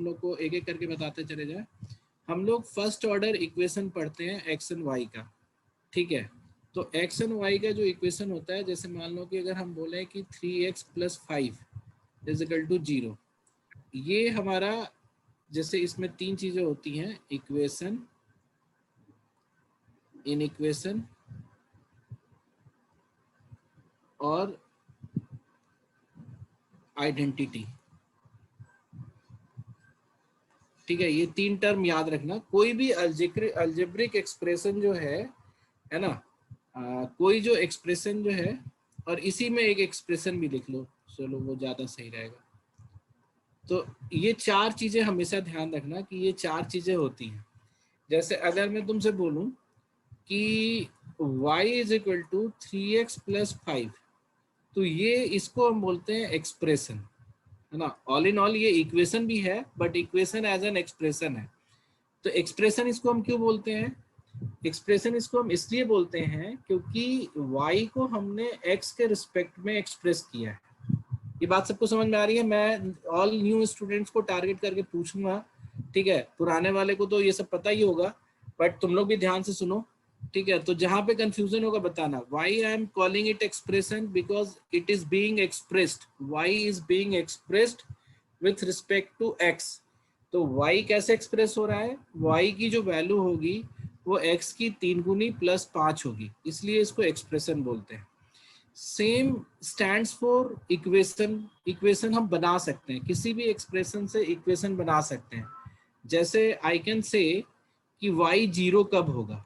लोग को एक एक करके बताते चले जाए। हम लोग फर्स्ट ऑर्डर इक्वेशन पढ़ते हैं एक्स एंड वाई का, ठीक है। तो एक्स एंड वाई का जो इक्वेशन होता है, जैसे मान लो कि अगर हम बोले कि 3x + 5 = 0, ये हमारा, जैसे इसमें तीन चीजें होती हैं, इक्वेशन, इनइक्वेशन और आइडेंटिटी, ठीक है। ये तीन टर्म याद रखना। कोई भी अल्जेब्रिक एक्सप्रेशन जो है ना, कोई जो एक्सप्रेशन जो है, और इसी में एक एक्सप्रेशन भी लिख लो, चलो वो ज्यादा सही रहेगा। तो ये चार चीजें हमेशा ध्यान रखना कि ये चार चीजें होती हैं। जैसे अगर मैं तुमसे बोलूं कि y = 3x + 5, तो ये इसको हम बोलते हैं एक्सप्रेशन, है ना। ऑल इन ऑल ये इक्वेशन भी है, but equation as an expression है। तो एक्सप्रेशन इसको हम क्यों बोलते हैं? एक्सप्रेशन इसको हम इसलिए बोलते हैं क्योंकि y को हमने x के रिस्पेक्ट में एक्सप्रेस किया है। ये बात सबको समझ में आ रही है? मैं ऑल न्यू स्टूडेंट्स को टारगेट करके पूछूंगा, ठीक है। पुराने वाले को तो ये सब पता ही होगा, बट तुम लोग भी ध्यान से सुनो, ठीक है। तो जहां पे कंफ्यूजन होगा बताना, why I am calling it expression, because it is being expressed, why is being expressed with respect to x. तो y कैसे एक्सप्रेस हो रहा है? y की जो वैल्यू होगी वो x की 3 गुनी +5 होगी, इसलिए इसको एक्सप्रेशन बोलते हैं। Same stands for equation. Equation हम बना सकते हैं, किसी भी एक्सप्रेशन से इक्वेशन बना सकते हैं। जैसे आई कैन से कि y 0 कब होगा,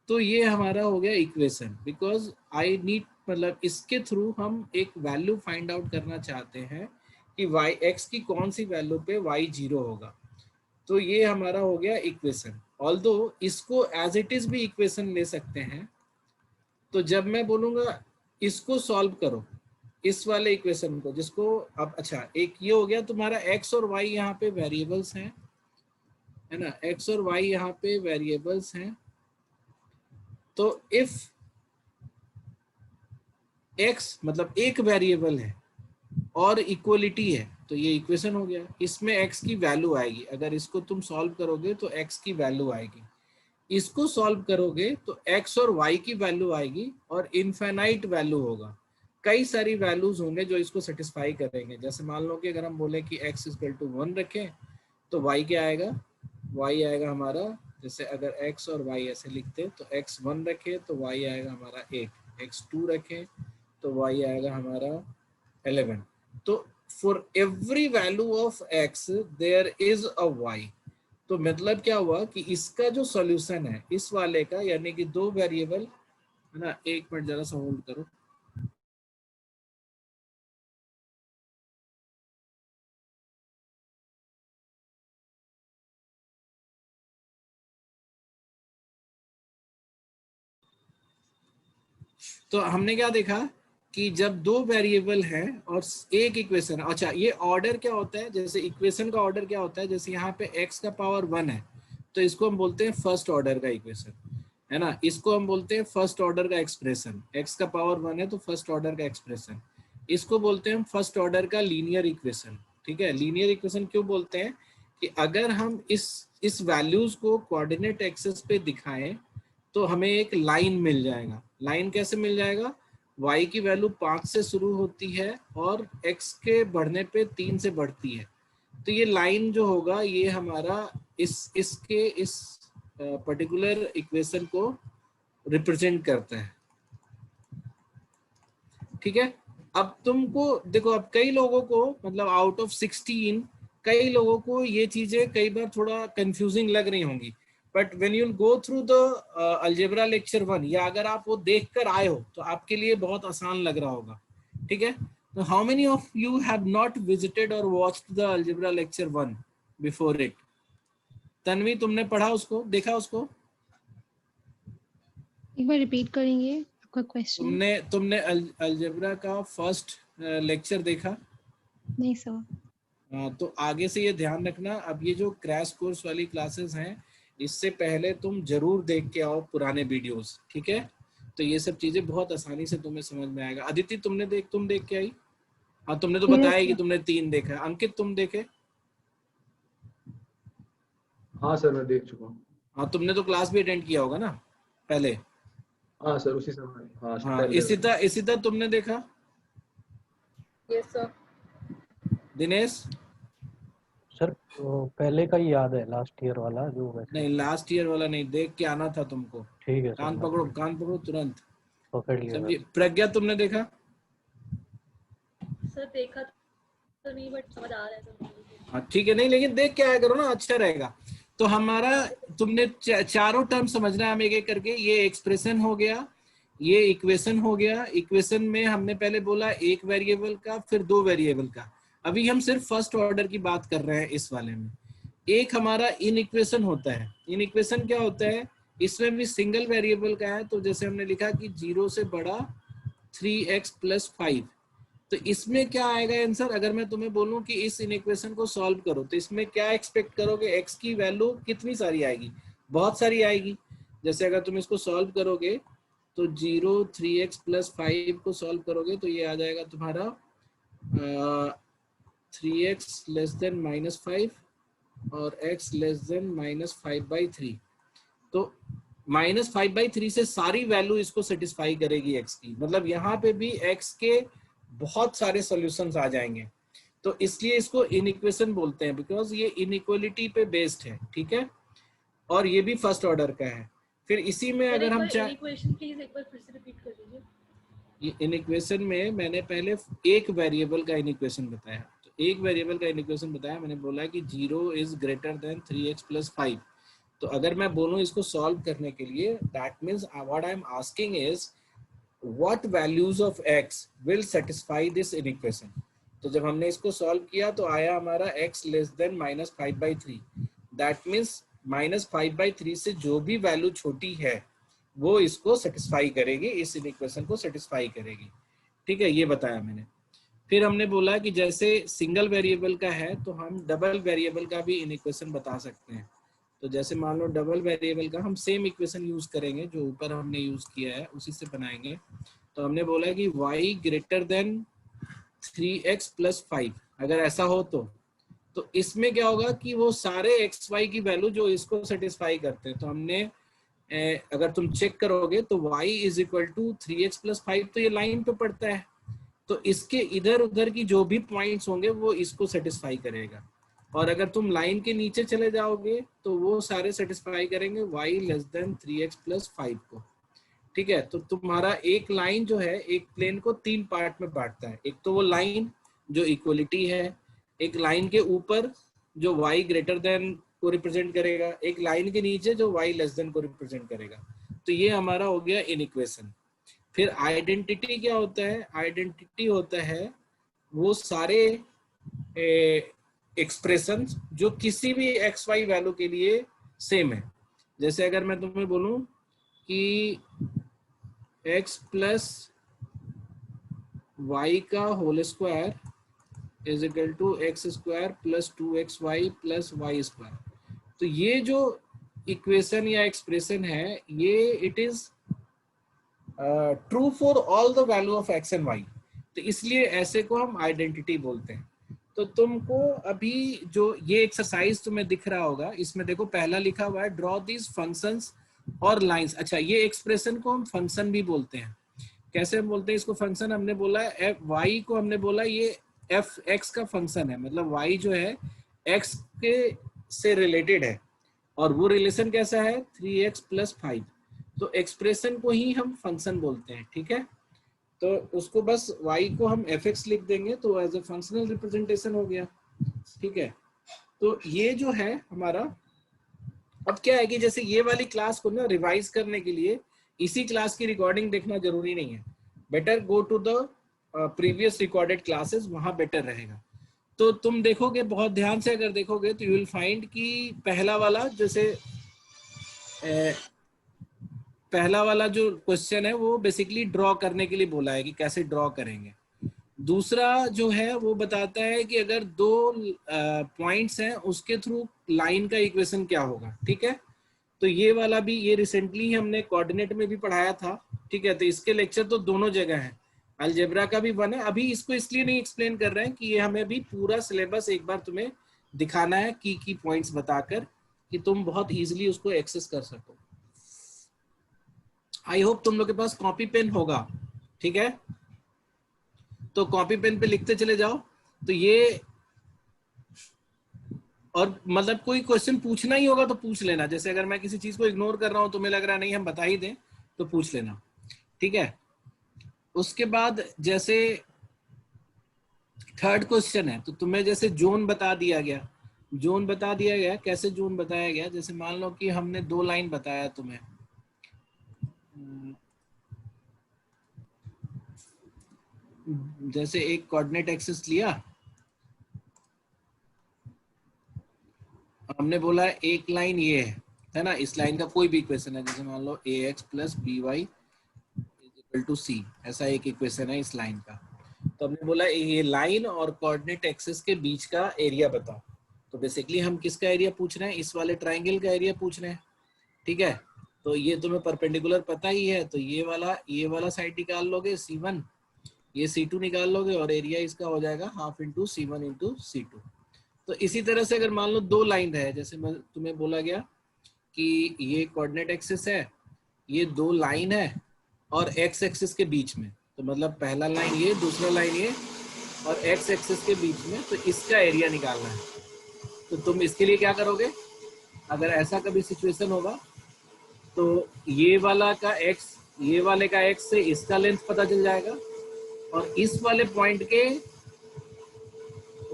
तो ये हमारा हो गया इक्वेशन, बिकॉज आई नीड, मतलब इसके थ्रू हम एक वैल्यू फाइंड आउट करना चाहते हैं कि x की कौन सी वैल्यू पे y 0 होगा। तो ये हमारा हो गया इक्वेशन। ऑल्दो इसको एज इट इज भी इक्वेशन ले सकते हैं। तो जब मैं बोलूंगा इसको सॉल्व करो, इस वाले इक्वेशन को, जिसको अब, अच्छा एक ये हो गया तुम्हारा x और y यहाँ पे वेरिएबल्स हैं, है ना, x और y यहाँ पे वेरिएबल्स हैं। तो इफ x मतलब एक वेरिएबल है और इक्वलिटी है, तो ये इक्वेशन हो गया। इसमें x की वैल्यू आएगी, अगर इसको तुम सॉल्व करोगे तो x की वैल्यू आएगी, इसको सॉल्व करोगे तो x और y की वैल्यू आएगी, और इनफाइनाइट वैल्यू होगा, कई सारी वैल्यूज होंगे जो इसको सेटिस्फाई करेंगे। जैसे मान लो कि अगर हम बोले कि x = 1 रखें, तो y क्या आएगा? y आएगा हमारा, जैसे अगर x और y ऐसे लिखते तो x 1 रखे तो y आएगा हमारा 8, x 2 रखें तो y आएगा हमारा 11। तो for every value of x there is a y। तो मतलब क्या हुआ कि इसका जो सॉल्यूशन है इस वाले का, यानी कि दो वेरिएबल, है ना, एक मिनट जरा सा होल्ड करो। तो हमने क्या देखा कि जब दो वेरिएबल हैं और एक इक्वेशन, अच्छा ये ऑर्डर क्या होता है, जैसे इक्वेशन का ऑर्डर क्या होता है, जैसे यहाँ पे x का पावर 1 है तो इसको हम बोलते हैं फर्स्ट ऑर्डर का इक्वेशन, है ना। इसको हम बोलते हैं फर्स्ट ऑर्डर का एक्सप्रेशन, x का पावर 1 है तो फर्स्ट ऑर्डर का एक्सप्रेशन। इसको बोलते हैं हम फर्स्ट ऑर्डर का लीनियर इक्वेशन, ठीक है। लीनियर इक्वेशन क्यों बोलते हैं कि अगर हम इस वैल्यूज को कोऑर्डिनेट एक्सिस पे दिखाएं तो हमें एक लाइन मिल जाएगा। लाइन कैसे मिल जाएगा? y की वैल्यू 5 से शुरू होती है और x के बढ़ने पे 3 से बढ़ती है। तो ये लाइन जो होगा ये हमारा इस पर्टिकुलर इक्वेशन को रिप्रेजेंट करता है, ठीक है। अब तुमको देखो, अब कई लोगों को, मतलब आउट ऑफ 16 कई लोगों को ये चीजें कई बार थोड़ा कंफ्यूजिंग लग रही होंगी, but when you go through the algebra lecture 1, या अगर आप वो देख कर आए हो तो आपके लिए बहुत आसान लग रहा होगा, ठीक है। तो how many of you have not visited or watched the algebra lecture 1 before it? Tanvi, तुमने पढ़ा उसको, देखा उसको? एक बार रिपीट करेंगे आपका क्वेश्चन? तुमने अलजेब्रा का फर्स्ट लेक्चर देखा? नहीं सर। तो आगे से ये ध्यान रखना, अब ये जो क्रैश कोर्स वाली क्लासेस हैं इससे पहले तुम जरूर देख के आओ पुराने वीडियोस, ठीक है। तो ये सब चीजें बहुत आसानी से तुम्हें समझ में आएगा। अदिति, तुम देख के आई? हाँ, तुमने तो बताया यस कि सर। तुमने 3 देखा है। अंकित, तुम देखे? हाँ सर मैं देख चुका हूँ। हाँ, तुमने तो क्लास भी अटेंड किया होगा ना पहले। हाँ सर उसी समय, हाँ हाँ, पहले। इसिता तुमने देखा? Yes sir. दिनेश? सर पहले का ही याद है, लास्ट ईयर वाला जो वैसे। नहीं, लास्ट ईयर वाला नहीं, देख के आना था तुमको। ठीक है सर, कान पकड़ो तुरंत। पकड़ लिया समझिए। सर। प्रज्ञा तुमने देखा? सर देखा तो नहीं बट समझ आ रहा है सर। हाँ ठीक है, नहीं लेकिन देख के आया करो ना, अच्छा रहेगा। तो हमारा तुमने चारों टर्म समझना है हम एक एक करके। ये एक्सप्रेशन हो गया, ये इक्वेशन हो गया। इक्वेशन में हमने पहले बोला एक वेरिएबल का, फिर दो वेरिएबल का। अभी हम सिर्फ फर्स्ट ऑर्डर की बात कर रहे हैं इस वाले में। एक हमारा इन इक्वेशन होता है। इन इक्वेशन क्या होता है? इसमें भी सिंगल वेरिएबल का है। तो जैसे हमने लिखा कि 0 से बड़ा 3x + 5। तो इसमें क्या आएगा आंसर? अगर मैं तुम्हें बोलूं कि इस इनइक्वेशन को सॉल्व करो, तो इसमें क्या एक्सपेक्ट करोगे? x की वैल्यू कितनी सारी आएगी? बहुत सारी आएगी। जैसे अगर तुम इसको सॉल्व करोगे तो 0 3x + 5 को सॉल्व करोगे तो ये आ जाएगा तुम्हारा 3x <- 5 और x <- 5/3। तो -5/3 से सारी वैल्यू इसको सेटिस्फाई करेगी x की। मतलब यहाँ पे भी x के बहुत सारे सॉल्यूशंस आ जाएंगे। तो इसलिए इसको इनइक्वेशन बोलते हैं, बिकॉज ये इनइक्वालिटी पे बेस्ड है। ठीक है, और ये भी फर्स्ट ऑर्डर का है। फिर इसी में अगर हम चाहे, इक्वेशन प्लीज एक बार फिर से रिपीट कर दीजिए। इनइक्वेशन में मैंने पहले एक वेरिएबल का इनइक्वेशन बताया। तो एक वेरिएबल का इनइक्वेशन बताया, मैंने बोला कि 0 इज ग्रेटर देन 3x + 5। तो अगर मैं बोलूं इसको सॉल्व करने के लिए, that means what I am asking is what values of x will satisfy this inequation। तो जब हमने इसको सॉल्व किया तो आया हमारा x <- 5/3। दैट मीन्स -5/3 से जो भी वैल्यू छोटी है वो इसको सेटिस्फाई करेगी, इस इक्वेशन को सेटिस्फाई करेगी। ठीक है, ये बताया मैंने। फिर हमने बोला कि जैसे सिंगल वेरिएबल का है तो हम डबल वेरिएबल का भी इक्वेशन बता सकते हैं। तो जैसे मान लो डबल वेरिएबल का हम सेम इक्वेशन यूज करेंगे जो ऊपर हमने यूज किया है, उसी से बनाएंगे। तो हमने बोला कि y ग्रेटर देन 3x + 5 अगर ऐसा हो तो इसमें क्या होगा कि वो सारे x y की वैल्यू जो इसको सेटिस्फाई करते हैं। तो हमने अगर तुम चेक करोगे तो y = 3x + 5 तो ये लाइन पे पड़ता है। तो इसके इधर उधर की जो भी पॉइंट्स होंगे वो इसको सेटिस्फाई करेगा। और अगर तुम लाइन के नीचे चले जाओगे तो वो सारे सेटिस्फाई करेंगे y <- 3x + 5 को। ठीक है, तो तुम्हारा एक लाइन जो है एक प्लेन को 3 पार्ट में बांटता है। एक तो वो लाइन जो इक्वलिटी है, एक लाइन के ऊपर जो y ग्रेटर देन को रिप्रेजेंट करेगा, एक लाइन के नीचे जो y लेस देन को रिप्रेजेंट करेगा। तो ये हमारा हो गया इनइक्वेशन। फिर आइडेंटिटी क्या होता है? आइडेंटिटी होता है वो सारे एक्सप्रेशन जो किसी भी एक्स वाई वैल्यू के लिए सेम है। जैसे अगर मैं तुम्हें बोलूं कि x + y का whole square = x² + 2xy + y²। तो ये जो इक्वेशन या एक्सप्रेशन है ये it is true for all the value of x and y। तो इसलिए ऐसे को हम आइडेंटिटी बोलते हैं। तो तुमको अभी जो ये एक्सरसाइज तुम्हें दिख रहा होगा, इसमें देखो पहला लिखा हुआ है ड्रॉ दीज फंक्शंस और लाइंस। अच्छा, ये एक्सप्रेशन को हम फंक्शन भी बोलते हैं। कैसे हम बोलते हैं इसको फंक्शन? हमने बोला है y को, हमने बोला ये f x का फंक्शन है। मतलब y जो है x के से रिलेटेड है और वो रिलेशन कैसा है? 3x + 5। तो एक्सप्रेशन को ही हम फंक्शन बोलते हैं। ठीक है, तो उसको बस y को हम fx लिख देंगे तो एज ए फंक्शनल रिप्रेजेंटेशन हो गया। ठीक है, तो ये जो है हमारा, अब क्या है कि जैसे ये वाली क्लास को ना रिवाइज करने के लिए इसी क्लास की रिकॉर्डिंग देखना जरूरी नहीं है। Better go to the previous recorded classes, वहां बेटर रहेगा। तो तुम देखोगे बहुत ध्यान से, अगर देखोगे तो यू विल फाइंड कि पहला वाला जैसे पहला वाला जो क्वेश्चन है वो बेसिकली ड्रॉ करने के लिए बोला है कि कैसे ड्रॉ करेंगे। दूसरा जो है वो बताता है कि अगर दो पॉइंट्स हैं उसके थ्रू लाइन का इक्वेशन क्या होगा। ठीक है, तो ये वाला भी ये रिसेंटली हमने कोऑर्डिनेट में भी पढ़ाया था। ठीक है, तो इसके लेक्चर तो दोनों जगह है, अलजेब्रा का भी वन है। अभी इसको इसलिए नहीं एक्सप्लेन कर रहे हैं कि ये हमें भी पूरा सिलेबस एक बार तुम्हें दिखाना है की पॉइंट्स बताकर कि तुम बहुत इजीली उसको एक्सेस कर सको। आई होप तुम लोग के पास कॉपी पेन होगा, ठीक है? तो कॉपी पेन पे लिखते चले जाओ। तो ये, और मतलब कोई क्वेश्चन पूछना ही होगा तो पूछ लेना। जैसे अगर मैं किसी चीज को इग्नोर कर रहा हूं, तुम्हें लग रहा है नहीं हम बता ही दें, तो पूछ लेना, ठीक है? उसके बाद जैसे थर्ड क्वेश्चन है, तो तुम्हें जैसे जोन बता दिया गया। जोन बता दिया गया, कैसे जोन बताया गया? जैसे मान लो कि हमने 2 लाइन बताया तुम्हें, जैसे एक कोऑर्डिनेट एक्सिस लिया, हमने बोला एक लाइन ये है ना, इस लाइन का कोई भी इक्वेशन है, जैसे मान लो ax plus B Y equal to C, ऐसा एक इक्वेशन है इस लाइन का। तो हमने बोला ये लाइन और कोऑर्डिनेट एक्सिस के बीच का एरिया बताओ। तो बेसिकली हम किसका एरिया पूछ रहे हैं? इस वाले ट्राइंगल का एरिया पूछ रहे हैं, ठीक है? तो ये तुम्हें परपेंडिकुलर पता ही है, तो ये वाला साइड निकाल लोगे C1, ये C2 निकाल लोगे, और एरिया इसका हो जाएगा half into C1 into C2। तो इसी तरह से अगर मान लो 2 लाइन है, जैसे मैं तुम्हें बोला गया कि ये कोऑर्डिनेट एक्सिस है, ये 2 लाइन है और एक्स एक्सिस के बीच में, तो मतलब पहला लाइन ये, दूसरा लाइन ये, और एक्स एक्सिस के बीच में, तो इसका एरिया निकालना है। तो तुम इसके लिए क्या करोगे? अगर ऐसा कभी सिचुएशन होगा तो ये वाला का एक्स, ये वाले का एक्स से इसका लेंथ पता चल जाएगा, और इस वाले पॉइंट के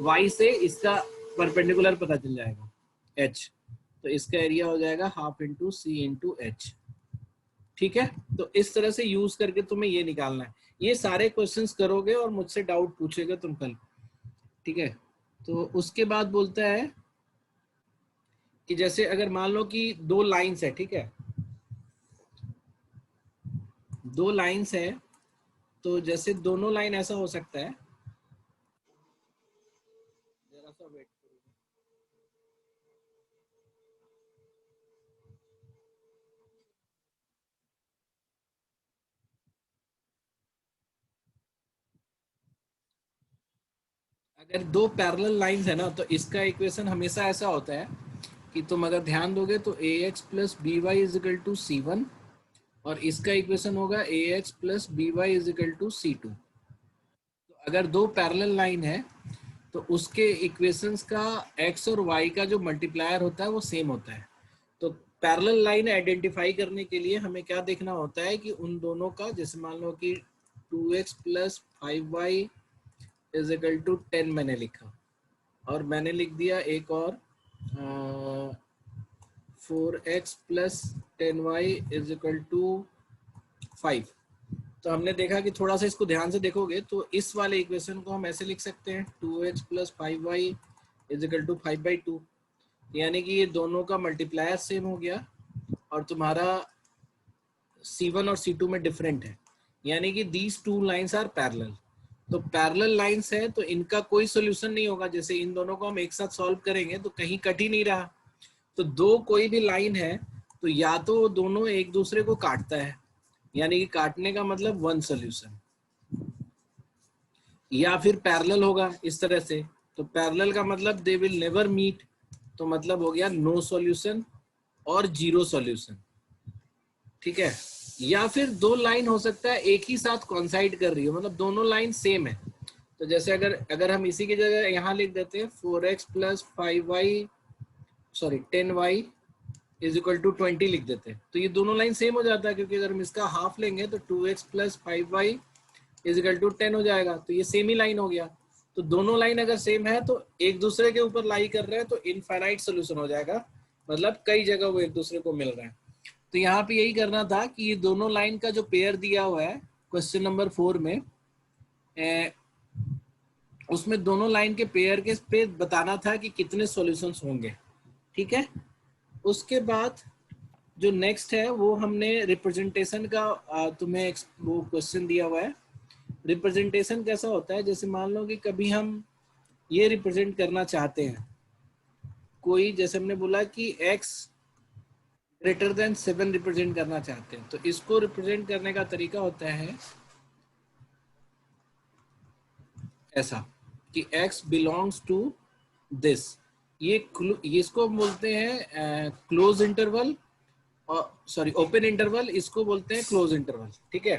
y से इसका परपेंडिकुलर पता चल जाएगा h। तो इसका एरिया हो जाएगा हाफ इंटू सी इंटू एच, ठीक है? तो इस तरह से यूज करके तुम्हें ये निकालना है। ये सारे क्वेश्चंस करोगे और मुझसे डाउट पूछेगा तुम कल, ठीक है? तो उसके बाद बोलता है कि जैसे अगर मान लो कि 2 लाइंस है, ठीक है? 2 लाइंस है, तो जैसे दोनों लाइन ऐसा हो सकता है, जरा सा वेट करो। अगर 2 पैरेलल लाइंस है ना, तो इसका इक्वेशन हमेशा ऐसा होता है कि तुम अगर ध्यान दोगे तो ax plus B y is equal to C1, और इसका इक्वेशन होगा ax plus B y is equal to C2। तो अगर 2 पैरेलल लाइन है तो उसके इक्वेशंस का x और y का जो मल्टीप्लायर होता है वो सेम होता है। तो पैरेलल लाइन आइडेंटिफाई करने के लिए हमें क्या देखना होता है कि उन दोनों का, जैसे मान लो कि 2x plus 5y is equal to 10 मैंने लिखा, और मैंने लिख दिया एक और 4x plus 10y is equal to 5। तो हमने देखा कि थोड़ा सा इसको ध्यान से देखोगे तो इस वाले इक्वेशन को हम ऐसे लिख सकते हैं 2x plus 5y is equal to 5/2, यानी कि ये दोनों का मल्टीप्लायर सेम हो गया और तुम्हारा C1 और C2 में डिफरेंट है, यानी कि दीज 2 लाइंस आर पैरेलल। तो पैरेलल लाइंस है तो इनका कोई सॉल्यूशन नहीं होगा। जैसे इन दोनों को हम एक साथ सॉल्व करेंगे तो कहीं कट ही नहीं रहा। तो 2 कोई भी लाइन है तो या तो दोनों एक दूसरे को काटता है, यानी कि काटने का मतलब 1 सॉल्यूशन, या फिर पैरेलल होगा इस तरह से। तो पैरेलल का मतलब दे विल नेवर मीट, तो मतलब हो गया नो सॉल्यूशन और 0 सॉल्यूशन, ठीक है? या फिर 2 लाइन हो सकता है एक ही साथ कॉन्साइड कर रही हो, मतलब दोनों लाइन सेम है। तो जैसे अगर हम इसी की जगह यहाँ लिख देते हैं 4x plus 10y is equal to 20 लिख देते हैं, तो ये दोनों लाइन सेम हो जाता है, क्योंकि अगर हम इसका हाफ लेंगे तो 2x plus 5y is equal to 10 हो जाएगा, तो ये सेम ही लाइन हो गया। तो दोनों लाइन अगर सेम है तो एक दूसरे के ऊपर लाई कर रहे हैं, तो इनफाइनाइट सोल्यूशन हो जाएगा, मतलब कई जगह वो एक दूसरे को मिल रहे हैं। तो यहाँ पे यही करना था कि ये दोनों लाइन का जो पेयर दिया हुआ है क्वेश्चन नंबर 4 में, उसमें दोनों लाइन के पेयर के पे बताना था कि कितने सॉल्यूशंस होंगे, ठीक है? उसके बाद जो नेक्स्ट है वो हमने रिप्रेजेंटेशन का तुम्हें वो क्वेश्चन दिया हुआ है। रिप्रेजेंटेशन कैसा होता है? जैसे मान लो कि कभी हम ये रिप्रेजेंट करना चाहते हैं कोई, जैसे हमने बोला कि x ग्रेटर देन 7 रिप्रेजेंट करना चाहते हैं, तो इसको रिप्रेजेंट करने का तरीका होता है ऐसा कि x बिलोंग्स टू दिस, ये इसको बोलते हैं क्लोज इंटरवल, और सॉरी ओपन इंटरवल, इसको बोलते हैं क्लोज इंटरवल। ठीक है,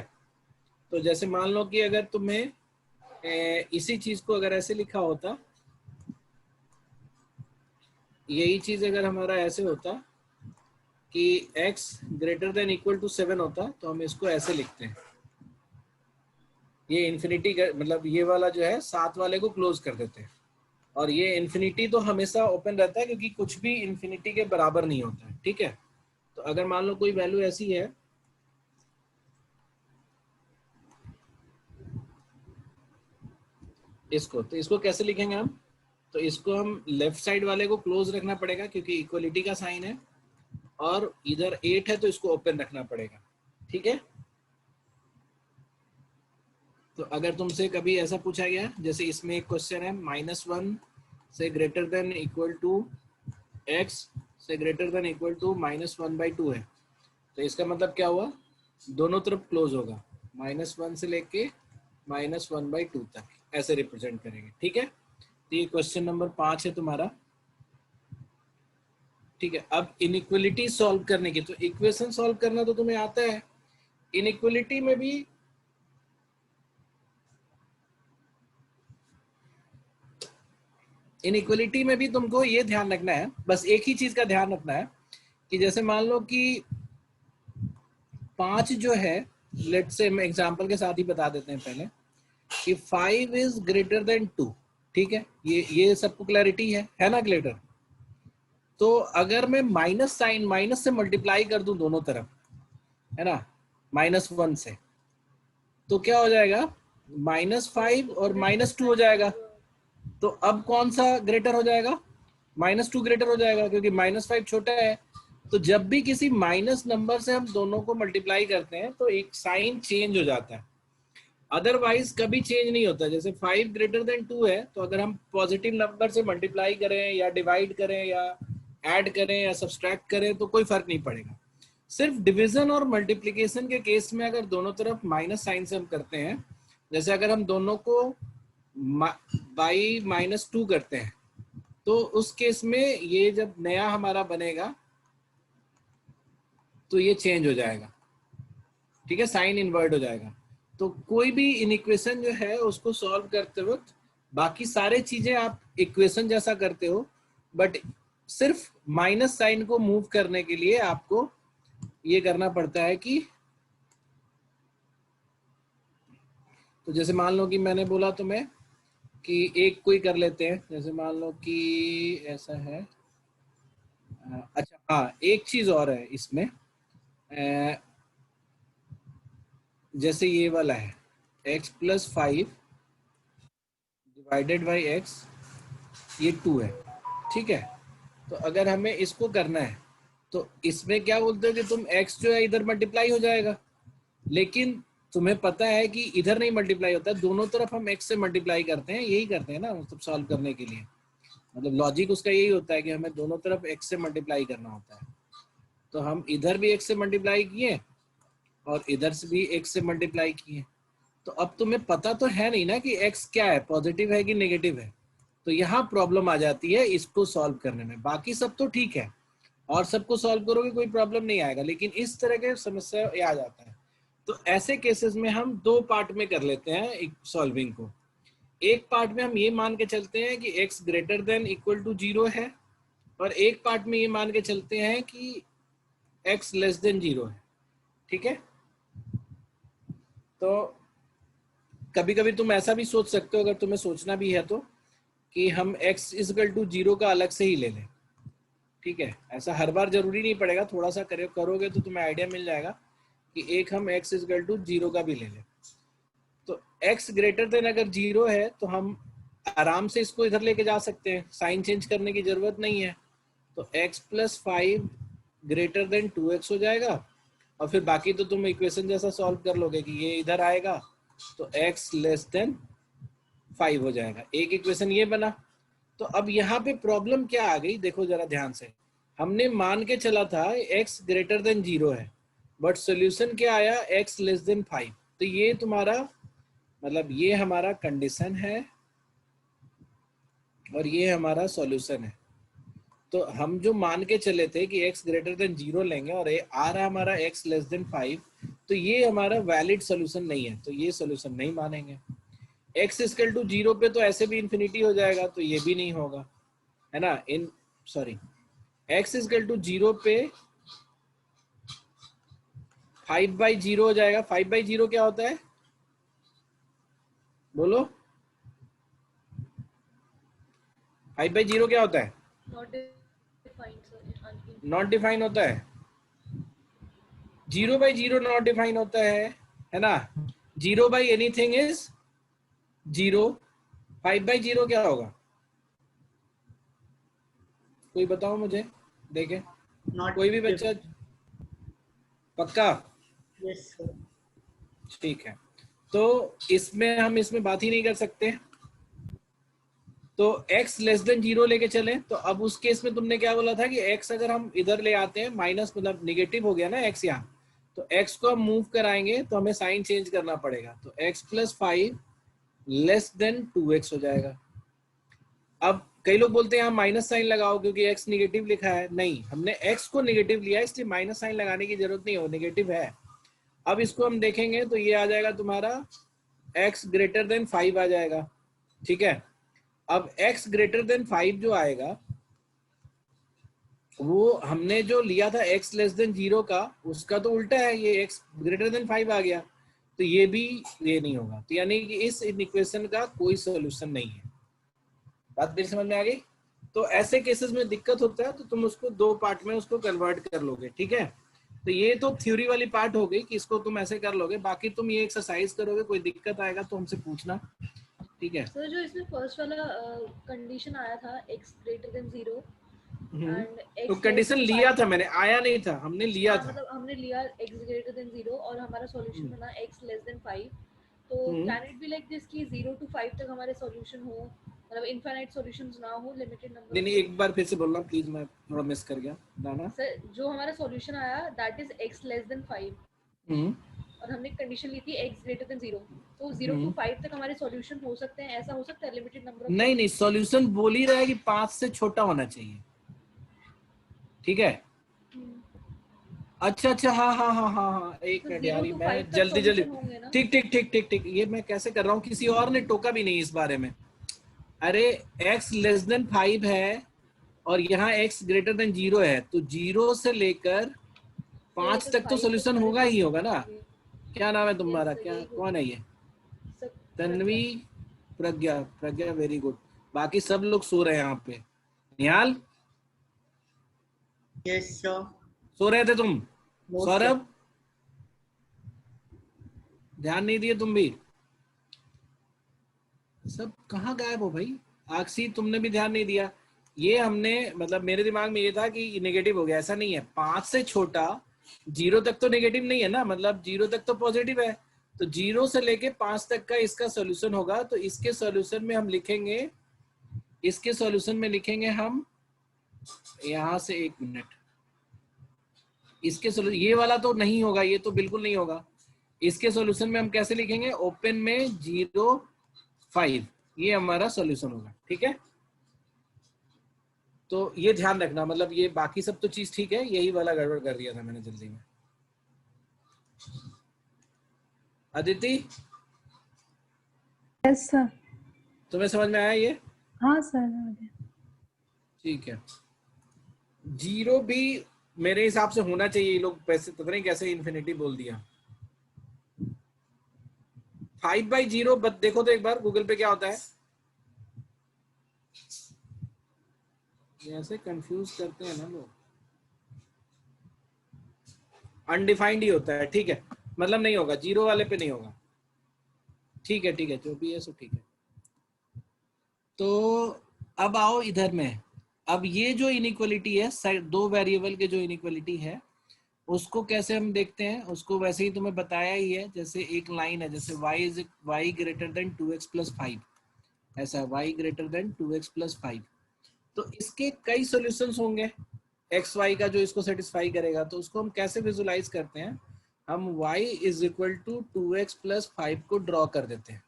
तो जैसे मान लो कि अगर तुम्हें इसी चीज को अगर ऐसे लिखा होता, यही चीज अगर हमारा ऐसे होता कि x greater than equal to 7 होता, तो हम इसको ऐसे लिखते हैं, ये इन्फिनिटी मतलब ये वाला जो है 7 वाले को क्लोज कर देते हैं, और ये इन्फिनिटी तो हमेशा ओपन रहता है क्योंकि कुछ भी इन्फिनिटी के बराबर नहीं होता है। ठीक है, तो अगर मान लो कोई वैल्यू ऐसी है, तो इसको कैसे लिखेंगे हम? तो इसको हम लेफ्ट साइड वाले को क्लोज रखना पड़ेगा क्योंकि इक्वलिटी का साइन है, और इधर 8 है तो इसको ओपन रखना पड़ेगा। ठीक है, तो अगर तुमसे कभी ऐसा पूछा गया, जैसे इसमें एक क्वेश्चन है -1 से greater than equal to x से ग्रेटर देन इक्वल टू -1/2 है, तो इसका मतलब क्या हुआ? दोनों तरफ क्लोज होगा, -1 से लेके -1/2 तक, ऐसे रिप्रेजेंट करेंगे। ठीक है, तो ये क्वेश्चन नंबर 5 है तुम्हारा। ठीक है, अब इनइक्वलिटी सॉल्व करने की, तो इक्वेशन सॉल्व करना तो तुम्हें आता है। इनइक्वलिटी में भी तुमको ये ध्यान रखना है, बस एक ही चीज का ध्यान रखना है कि जैसे मान लो कि 5 जो है, लेट्स से हम एग्जांपल के साथ ही बता देते हैं पहले कि 5 इज ग्रेटर देन 2। ठीक है, ये सबको क्लैरिटी है ना क्लियर? तो अगर मैं माइनस साइन, माइनस से मल्टीप्लाई कर दूं दोनों तरफ, है ना, -1 से, तो क्या हो जाएगा? -5 और -2 हो जाएगा। तो अब कौन सा ग्रेटर हो जाएगा? -2 ग्रेटर हो जाएगा क्योंकि -5 छोटा है। तो जब भी किसी माइनस नंबर से हम दोनों को मल्टीप्लाई करते हैं तो एक साइन चेंज हो जाता है, अदरवाइज कभी चेंज नहीं होता। जैसे 5 ग्रेटर देन 2 है, तो अगर हम पॉजिटिव नंबर से मल्टीप्लाई करें या डिवाइड करें या ऐड करें या सब्सट्रैक्ट करें तो कोई फर्क नहीं पड़ेगा। सिर्फ डिवीजन और मल्टीप्लिकेशन के केस में अगर दोनों तरफ माइनस साइन से हम करते हैं, जैसे अगर हम दोनों को बाई -2 करते हैं, तो उस केस में ये जब नया हमारा बनेगा तो ये चेंज हो जाएगा। ठीक है, साइन इन्वर्ट हो जाएगा। तो कोई भी इनइक्वेशन जो है उसको सॉल्व करते वक्त बाकी सारे चीजें आप इक्वेशन जैसा करते हो, बट सिर्फ माइनस साइन को मूव करने के लिए आपको ये करना पड़ता है कि, तो जैसे मान लो कि मैंने बोला तुम्हें कि एक कोई कर लेते हैं, जैसे मान लो कि ऐसा है। अच्छा हाँ, एक चीज और है इसमें, जैसे ये वाला है x+5 डिवाइडेड बाई x, ये 2 है। ठीक है, तो अगर हमें इसको करना है तो इसमें क्या बोलते हैं कि तुम x जो है इधर मल्टीप्लाई हो जाएगा, लेकिन तुम्हें पता है कि इधर नहीं मल्टीप्लाई होता है, दोनों तरफ हम x से मल्टीप्लाई करते हैं, यही करते हैं ना मतलब सॉल्व करने के लिए, मतलब लॉजिक उसका यही होता है कि हमें दोनों तरफ x से मल्टीप्लाई करना होता है। तो हम इधर भी x से मल्टीप्लाई किए और इधर से भी x से मल्टीप्लाई किए, तो अब तुम्हें पता तो है नहीं ना कि x क्या है, पॉजिटिव है कि नेगेटिव है। तो यहाँ प्रॉब्लम आ जाती है इसको सॉल्व करने में। बाकी सब तो ठीक है, और सबको सॉल्व करोगे कोई प्रॉब्लम नहीं आएगा, लेकिन इस तरह के समस्या आ जाता है। तो ऐसे केसेस में हम 2 पार्ट में कर लेते हैं एक सॉल्विंग को। एक पार्ट में हम ये मान के चलते हैं कि x greater than equal to 0 है, और एक पार्ट में ये मान के चलते हैं कि x लेस देन 0 है। ठीक है, तो कभी कभी तुम ऐसा भी सोच सकते हो, अगर तुम्हें सोचना भी है तो, कि हम x इक्वल टू 0 का अलग से ही ले लें। ठीक है, ऐसा हर बार जरूरी नहीं पड़ेगा, थोड़ा सा करोगे तो तुम्हें आइडिया मिल जाएगा कि एक हम x इक्वल टू 0 का भी ले लें। तो x ग्रेटर देन अगर 0 है तो हम आराम से इसको इधर लेके जा सकते हैं, साइन चेंज करने की जरूरत नहीं है। तो x+5 ग्रेटर देन 2x हो जाएगा, और फिर बाकी तो तुम इक्वेशन जैसा सॉल्व कर लोगे कि ये इधर आएगा तो x लेस देन 5 हो जाएगा। एक इक्वेशन ये बना। तो अब यहाँ पे प्रॉब्लम क्या आ गई, देखो जरा ध्यान से। हमने मान के चला था x ग्रेटर देन 0 है, बट सोल्यूशन क्या आया, x लेस देन 5। तो ये तुम्हारा मतलब ये हमारा कंडीशन है और ये हमारा सॉल्यूशन है। तो हम जो मान के चले थे कि x ग्रेटर देन 0 लेंगे और आ रहा हमारा x लेस देन 5, तो ये हमारा वैलिड सोल्यूशन नहीं है, तो ये सोल्यूशन नहीं मानेंगे। x इक्वल टू 0 पे तो ऐसे भी इंफिनिटी हो जाएगा, तो ये भी नहीं होगा, है ना। x इक्वल टू 0 पे 5/0 हो जाएगा। 5/0 क्या होता है, बोलो। 5/0 क्या होता है? Not defined, sir. Not define होता है। 0/0 नॉट डिफाइन होता है ना। 0/anything is 0। 5/0 क्या होगा, कोई बताओ मुझे, देखे कोई भी बच्चा, पक्का? Yes sir. ठीक है, तो इसमें हम इसमें बात ही नहीं कर सकते। तो x लेस देन 0 लेके चले, तो अब उस केस में तुमने क्या बोला था कि x अगर हम इधर ले आते हैं, माइनस मतलब निगेटिव हो गया ना x यहाँ, तो x को हम मूव कराएंगे तो हमें साइन चेंज करना पड़ेगा, तो x + 5 लेस देन 2x हो जाएगा। अब कई लोग बोलते हैं यहाँ माइनस साइन लगाओ क्योंकि x निगेटिव लिखा है, नहीं, हमने x को निगेटिव लिया इसलिए माइनस साइन लगाने की जरूरत नहीं है, वो निगेटिव है। अब इसको हम देखेंगे तो ये आ जाएगा तुम्हारा x ग्रेटर देन 5 आ जाएगा, ठीक है। अब x ग्रेटर देन 5 जो आएगा वो हमने जो लिया था x लेस देन 0 का, उसका तो उल्टा है, ये x ग्रेटर देन 5 आ गया, तो ये भी ये नहीं होगा, तो यानी कि इस इक्वेशन का कोई सॉल्यूशन नहीं है। बात मेरी समझ में आ गई? तो ऐसे केसेस में दिक्कत होता है तो तुम उसको दो पार्ट में उसको कन्वर्ट कर लोगे, ठीक है। तो ये तो थ्योरी वाली पार्ट हो गई कि इसको तुम ऐसे कर लोगे, बाकी तुम ये एक्सरसाइज करोगे, कोई दिक्कत आएगा तो हमसे पूछना, ठीक है। सर जो इसमें फर्स्ट वाला कंडीशन आया था x greater than 0 and x तो कंडीशन less than लिया 5, था मैंने, आया नहीं था, हमने लिया हाँ, था। मतलब हमने लिया x greater than 0 और हमारा सॉल्यूशन बना x less than 5, तो can it be like this कि 0 to 5 तक हमारे सॉल्यूशन हो, मतलब इनफाइनाइट सॉल्यूशंस ना हो, लिमिटेड नंबर। नहीं, एक बार फिर से बोलना प्लीज, मैं थोड़ा मिस कर गया दाना। सर जो हमारा सॉल्यूशन आया that is x less than 5 और हमने कंडीशन ली थी x ग्रेटर देन 0, तो 0 to 5 तक हमारे सॉल्यूशन हो सकते हैं, ऐसा हो सकता है लिमिटेड नंबर। नहीं, सॉल्यूशन बोल ही रहा है कि 5 से छोटा होना चाहिए, ठीक है। अच्छा, हाँ, एक मिनट यार, मैं जल्दी ठीक, ये मैं कैसे कर रहा हूँ, किसी और ने टोका भी नहीं इस बारे में। अरे x लेस देन 5 है और यहाँ x ग्रेटर देन 0 है, तो 0 से लेकर 5 तक तो सोल्यूशन होगा ही होगा ना। क्या नाम है तुम्हारा, क्या कौन है ये? तन्वी, प्रज्ञा, वेरी गुड। बाकी सब लोग सो रहे हैं यहाँ पे। निहाल, यस सर। सो रहे थे तुम? No, सौरभ, ध्यान नहीं दिए तुम भी? सब कहाँ गायब हो भाई? आक्सी, तुमने भी ध्यान नहीं दिया। ये हमने मतलब मेरे दिमाग में ये था कि नेगेटिव हो गया, ऐसा नहीं है। 5 से छोटा 0 तक तो नेगेटिव नहीं है ना, मतलब 0 तक तो पॉजिटिव है, तो 0 से लेके 5 तक का इसका सॉल्यूशन होगा। तो इसके सॉल्यूशन में हम लिखेंगे, हम यहाँ से, एक मिनट, इसके सॉल्यूशन, ये वाला तो नहीं होगा, ये तो बिल्कुल नहीं होगा। इसके सॉल्यूशन में हम कैसे लिखेंगे, ओपन में 0, 5, ये हमारा सॉल्यूशन होगा, ठीक है। तो ये ध्यान रखना, मतलब ये बाकी सब तो चीज ठीक है, यही वाला गड़बड़ कर दिया था मैंने जल्दी में। Aditi, yes sir. तुम्हें समझ में आया ये? हाँ सर। ठीक है। 0 भी मेरे हिसाब से होना चाहिए, लोग पैसे पता नहीं कैसे इन्फिनिटी बोल दिया। 5/0 देखो तो एक बार गूगल पे क्या होता है, ऐसे कंफ्यूज करते हैं ना लोग। अनडिफाइंड ही होता है, ठीक है, मतलब नहीं होगा, 0 वाले पे नहीं होगा। ठीक है, जो भी है सो ठीक है। तो अब आओ इधर में, अब ये जो इनइक्वालिटी है, दो वेरिएबल के जो इनइक्वालिटी है, उसको कैसे हम देखते हैं, उसको वैसे ही तुम्हें बताया ही है। जैसे एक लाइन है, जैसे y ग्रेटर देन 2x + 5, ऐसा y ग्रेटर देन 2x + 5, तो इसके कई सॉल्यूशंस होंगे एक्स वाई का जो इसको सेटिस्फाई करेगा। तो उसको हम कैसे विजुलाइज करते हैं, हम y = 2x + 5 को ड्रॉ कर देते हैं।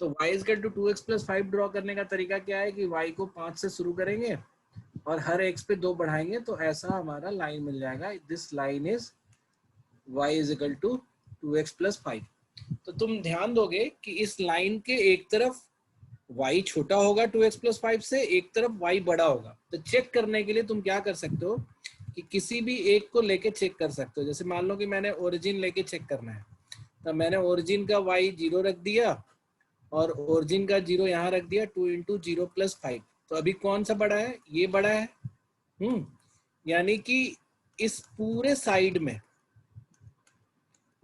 तो y = 2x + 5 ड्रॉ करने का तरीका क्या है कि y को 5 से शुरू करेंगे और हर x पे 2 बढ़ाएंगे तो ऐसा हमारा लाइन मिल जाएगा। This line is y is equal to 2x plus 5। तो तुम ध्यान दोगे कि इस लाइन के एक तरफ y छोटा होगा 2x प्लस 5 से, एक तरफ y बड़ा होगा। तो चेक करने के लिए तुम क्या कर सकते हो कि किसी भी एक को लेके चेक कर सकते हो। जैसे मान लो कि मैंने ओरिजिन लेके चेक करना है, तो मैंने ओरिजिन का y 0 रख दिया और ओरिजिन का 0 यहाँ रख दिया, 2 इंटू 0 प्लस 5। तो अभी कौन सा बड़ा है? ये बड़ा है। यानी कि इस पूरे साइड में,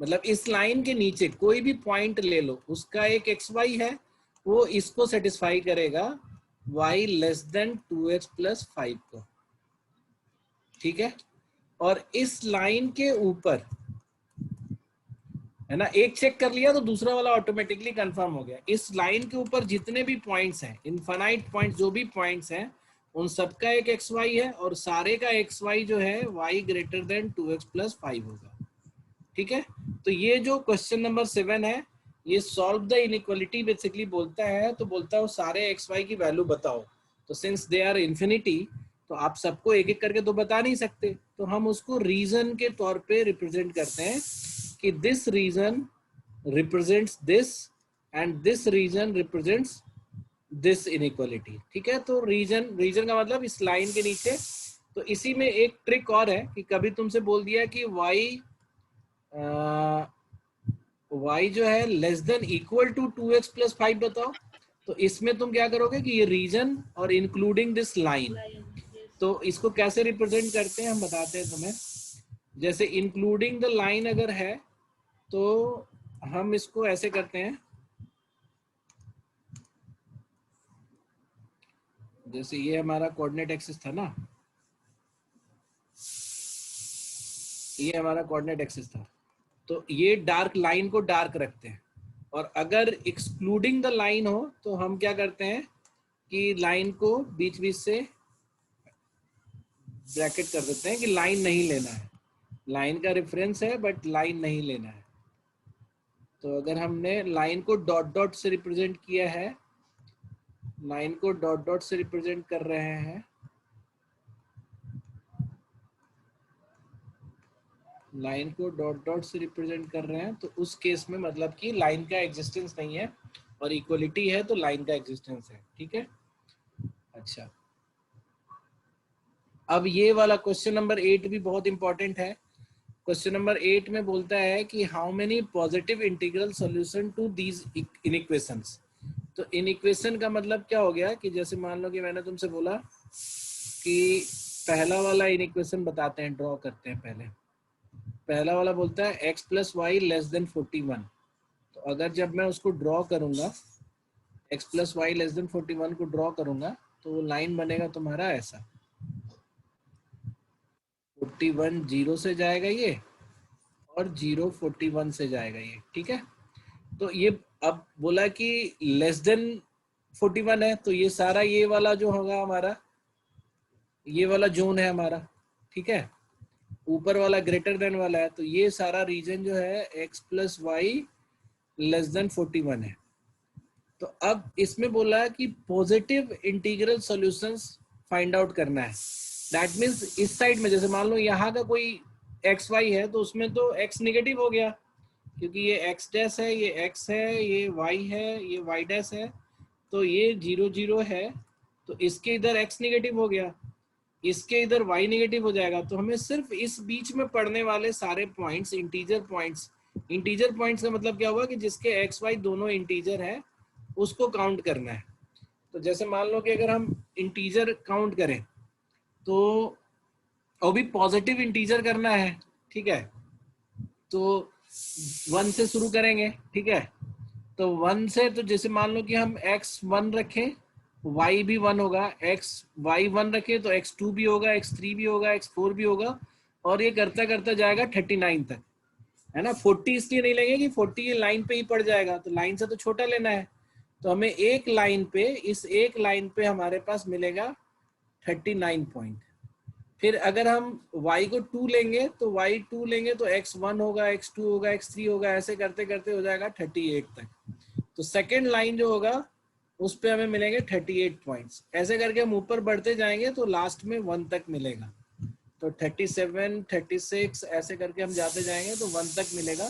मतलब इस लाइन के नीचे कोई भी पॉइंट ले लो, उसका एक एक्स वाई है, वो इसको सेटिस्फाई करेगा y less than 2x plus 5 को। ठीक है, और इस लाइन के ऊपर है ना, एक चेक कर लिया तो दूसरा वाला ऑटोमेटिकली कंफर्म हो गया। इस लाइन के ऊपर जितने भी पॉइंट्स हैं, इनफाइनाइट पॉइंट्स जो भी पॉइंट्स हैं, उन सबका एक एक्स वाई है और सारे का एक्स वाई जो है y greater than 2x plus 5 होगा। ठीक है, तो ये जो क्वेश्चन नंबर 7 है, ये सॉल्व द इनइक्वालिटी बेसिकली बोलता है। तो बोलता है सारे एक्स वाई की वैल्यू बताओ। तो सिंस दे आर इन्फिनिटी, तो आप सबको एक एक करके तो बता नहीं सकते, तो हम उसको रीजन के तौर पे रिप्रेजेंट करते हैं कि this region represents this and this region represents this inequality. ठीक है, तो रीजन का मतलब इस लाइन के नीचे। तो इसी में एक ट्रिक और है कि कभी तुमसे बोल दिया कि y जो है less than equal to 2x plus 5 बताओ, तो इसमें तुम क्या करोगे कि ये रीजन और इंक्लूडिंग दिस लाइन, तो इसको कैसे रिप्रेजेंट करते हैं हम बताते हैं तुम्हें। जैसे इंक्लूडिंग द लाइन अगर है तो हम इसको ऐसे करते हैं, जैसे ये हमारा कोऑर्डिनेट एक्सिस था ना, ये हमारा कोऑर्डिनेट एक्सिस था, तो ये डार्क लाइन को डार्क रखते हैं। और अगर एक्सक्लूडिंग द लाइन हो तो हम क्या करते हैं कि लाइन को बीच बीच से ब्रैकेट कर देते हैं कि लाइन नहीं लेना है, लाइन का रेफरेंस है बट लाइन नहीं लेना है। तो अगर हमने लाइन को डॉट डॉट से रिप्रेजेंट किया है, लाइन को डॉट डॉट से रिप्रेजेंट कर रहे हैं, लाइन को डॉट डॉट से रिप्रेजेंट कर रहे हैं, तो उस केस में मतलब कि लाइन का एग्जिस्टेंस नहीं है और इक्वलिटी है तो लाइन का एग्जिस्टेंस है। ठीक है, अच्छा, अब ये वाला क्वेश्चन नंबर 8 भी बहुत इंपॉर्टेंट है। क्वेश्चन नंबर 8 में बोलता है कि how many positive integral solution to these inequations. तो इनइक्वेशन का मतलब क्या हो गया कि जैसे मान लो कि मैंने तुमसे बोला कि पहला वाला इनइक्वेशन बताते हैं, ड्रॉ करते हैं। पहला वाला बोलता है x plus y less than 41। तो अगर जब मैं उसको ड्रॉ करूंगा, x plus y less than 41 को ड्रॉ करूंगा, तो वो लाइन बनेगा तुम्हारा ऐसा, 41 0 से जाएगा ये और 0 41 से जाएगा ये। ठीक है, तो ये अब बोला कि लेस देन 41 है, तो ये सारा ये वाला जो होगा हमारा, ये वाला जोन है हमारा। ठीक है, ऊपर वाला ग्रेटर देन वाला है, तो ये सारा रीजन जो है x plus y less than 41 है। तो अब इसमें बोला है कि positive integral solutions find out करना है। दैट मीन्स इस साइड में जैसे मान लो यहाँ का कोई एक्स वाई है, तो उसमें तो x निगेटिव हो गया क्योंकि ये x डैश है, ये x है, ये y है, ये y डैश है, तो ये 0 0 है, तो इसके इधर x निगेटिव हो गया, इसके इधर y नेगेटिव हो जाएगा। तो हमें सिर्फ इस बीच में पड़ने वाले सारे पॉइंट्स इंटीजर पॉइंट्स का मतलब क्या हुआ कि जिसके x y दोनों इंटीजर है उसको काउंट करना है। तो जैसे मान लो कि अगर हम इंटीजर काउंट करें तो वो भी पॉजिटिव इंटीजर करना है। ठीक है, तो 1 से शुरू करेंगे। ठीक है, तो 1 से, तो जैसे मान लो कि हम x 1 रखें, y भी 1 होगा, y 1 रखे तो x 2 भी होगा, x 3 भी होगा, x 4 भी होगा, और ये करता करता जाएगा 39 तक, है ना। 40 इसलिए नहीं लेंगे कि 40 ये लाइन पे ही पड़ जाएगा, तो लाइन से तो छोटा लेना है। तो हमें एक लाइन पे, इस एक लाइन पे हमारे पास मिलेगा 39 पॉइंट। फिर अगर हम y को 2 लेंगे तो y 2 लेंगे तो x 1 होगा, x 2 होगा, x 3 होगा, ऐसे करते करते हो जाएगा 38 तक। तो सेकेंड लाइन जो होगा उस पे हमें मिलेंगे 38 पॉइंट्स। ऐसे करके हम ऊपर बढ़ते जाएंगे तो लास्ट में 1 तक मिलेगा। तो 37, 36 ऐसे करके हम जाते जाएंगे तो 1 तक मिलेगा।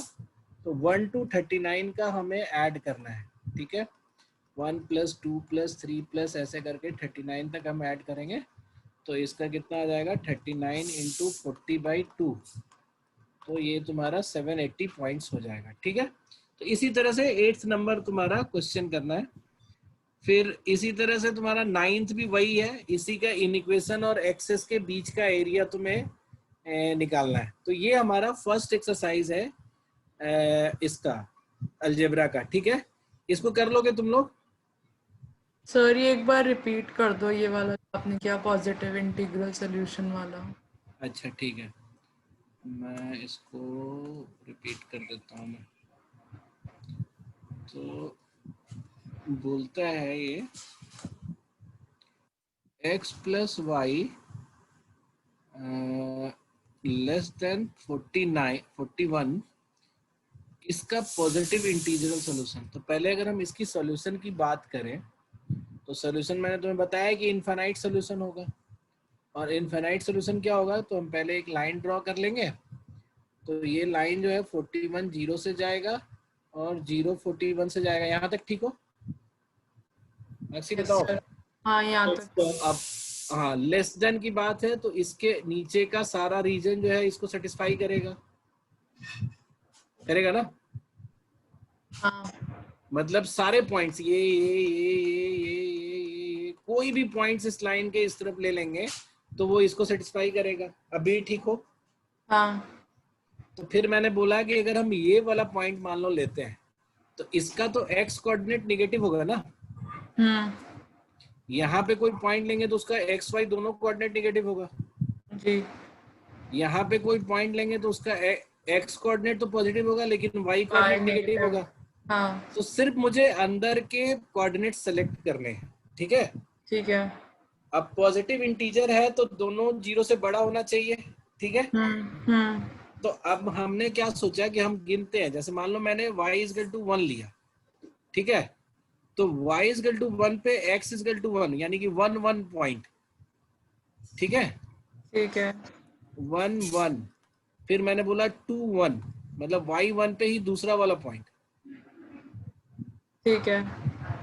तो 1 to 39 का हमें ऐड करना है, ठीक है। 1 + 2 + 3 प्लस ऐसे करके 39 तक हम ऐड करेंगे। तो इसका कितना आ जाएगा 39 × 40/2। तो ये तुम्हारा 780 पॉइंट्स हो जाएगा, ठीक है। तो इसी तरह से 8th नंबर तुम्हारा क्वेश्चन करना है। फिर इसी तरह से तुम्हारा 9th भी वही है, इसी का इनइक्वेशन और एक्सेस के बीच का एरिया तुम्हें निकालना है। तो ये हमारा फर्स्ट एक्सरसाइज है इसका अलजेब्रा का, ठीक है। इसको कर लोगे तुम लोग? सर ये एक बार रिपीट कर दो, ये वाला आपने क्या पॉजिटिव इंटीग्रल सॉल्यूशन वाला। अच्छा ठीक है, मैं इसको रिपीट कर देता हूँ। मैं तो बोलता है ये x + y < 41 इसका पॉजिटिव इंटीग्रल सॉल्यूशन। तो पहले अगर हम इसकी सॉल्यूशन की बात करें तो सॉल्यूशन मैंने तुम्हें बताया कि इनफाइनाइट सॉल्यूशन होगा। और इनफाइनाइट सॉल्यूशन क्या होगा, तो हम पहले एक लाइन ड्रॉ कर लेंगे। तो ये लाइन जो है 41 0 से जाएगा और 0 41 से जाएगा। यहाँ तक ठीक हो? ऐसी बताओ। हाँ यहाँ तक। अब हाँ, लेस देन की बात है तो इसके नीचे का सारा रीजन जो है इसको सेटिस्फाई करेगा ना। हाँ मतलब सारे पॉइंट्स ये कोई भी पॉइंट्स इस लाइन के इस तरफ ले लेंगे तो वो इसको सेटिस्फाई करेगा। अभी ठीक हो? हाँ। तो फिर मैंने बोला कि अगर हम ये वाला पॉइंट मान लो लेते हैं तो इसका तो x कोऑर्डिनेट नेगेटिव होगा ना। यहाँ पे कोई पॉइंट लेंगे तो उसका x y दोनों कोऑर्डिनेट नेगेटिव होगा जी। यहाँ पे कोई पॉइंट लेंगे तो उसका x कोऑर्डिनेट तो पॉजिटिव होगा लेकिन y कोऑर्डिनेट नेगेटिव होगा। हाँ तो सिर्फ मुझे अंदर के कोऑर्डिनेट सेलेक्ट करने हैं, ठीक है। ठीक है। अब पॉजिटिव इंटीजर है तो दोनों 0 से बड़ा होना चाहिए, ठीक है। तो अब हमने क्या सोचा कि हम गिनते हैं। जैसे मान लो मैंने y = 1 लिया, ठीक है। तो y = 1 पे x = 1 यानी कि 1 1 पॉइंट, ठीक है। ठीक है। 1 1 फिर मैंने बोला 2 1 मतलब y 1 पे ही दूसरा वाला पॉइंट, ठीक है।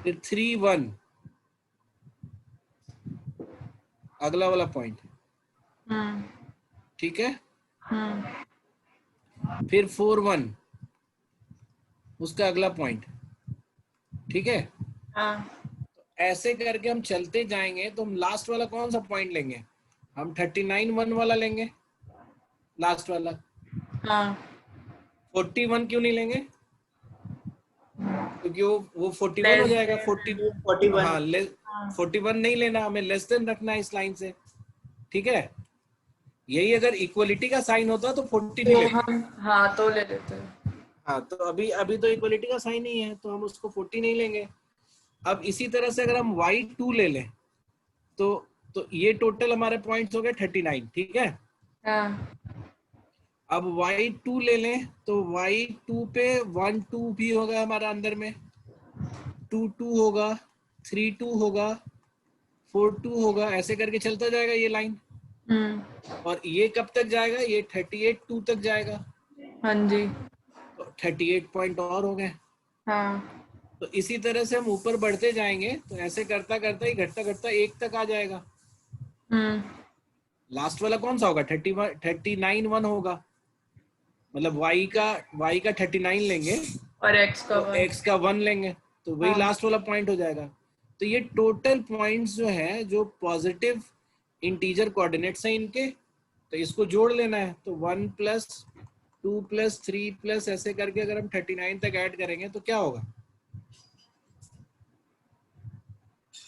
फिर 3 1 अगला वाला पॉइंट, ठीक है। फिर 4 1 उसका अगला पॉइंट, ठीक है। हाँ तो ऐसे करके हम चलते जाएंगे तो हम लास्ट वाला कौन सा पॉइंट लेंगे? हम 39 1 वाला लेंगे लास्ट वाला। हाँ 41 क्यों नहीं लेंगे? क्योंकि वो 41 हो जाएगा। 41 हाँ 41 नहीं लेना, हमें लेस देन रखना है इस लाइन से, ठीक है। यही अगर इक्वलिटी का साइन होता तो 40 नहीं लेते। हाँ तो ले लेते हैं। हाँ तो अभी तो इक्वलिटी का साइन नहीं है तो हम उसको 40 नहीं लेंगे। अब इसी तरह से अगर हम y2 ले लें तो ये टोटल हमारे पॉइंट्स हो गए 39, ठीक है। हाँ अब y2 ले लें तो y2 पे 1 2 भी होगा हमारा अंदर में, 2 2 होगा, 3 2 होगा, 4 2 होगा, ऐसे करके चलता जाएगा ये लाइन। और ये कब तक जाएगा? ये 38 2 तक जाएगा। हाँ जी। तो 38 पॉइंट और हो गए। हाँ तो इसी तरह से हम ऊपर बढ़ते जाएंगे तो ऐसे करता करता ही घटता घटता 1 तक आ जाएगा। लास्ट वाला कौन सा होगा? 39 1 होगा, मतलब y का 39 लेंगे और x का तो x का 1 लेंगे तो वही लास्ट वाला पॉइंट हो जाएगा। तो ये टोटल पॉइंट्स जो है जो पॉजिटिव इंटीजर कोऑर्डिनेट्स हैं इनके, तो इसको जोड़ लेना है। तो 1 + 2 + 3 प्लस ऐसे करके अगर हम 39 तक ऐड करेंगे तो क्या होगा?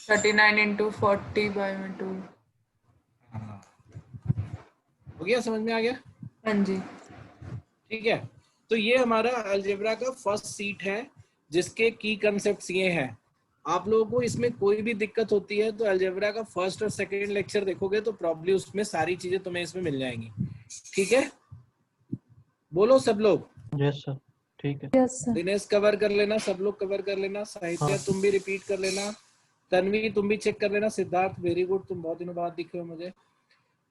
39 × 40/2। हो गया? समझ में आ गया? हाँ जी। ठीक है। तो ये हमारा अलजेब्रा का फर्स्ट सीट है जिसके की कंसेप्ट्स ये हैं। आप लोगों को इसमें कोई भी दिक्कत होती है तो अलजेब्रा का फर्स्ट और सेकंड लेक्चर देखोगे तो प्रॉब्ली उसमें सारी चीजें तुम्हें इसमें मिल जाएंगी, ठीक है। बोलो सब लोग। यस सर, ठीक है। Yes sir. दिनेश कवर कर लेना, सब लोग कवर कर लेना, साहित्य तुम भी रिपीट कर लेना। तन्वी तुम भी चेक कर लेना, सिद्धार्थ वेरी गुड, तुम बहुत दिनों बाद दिखे हो मुझे।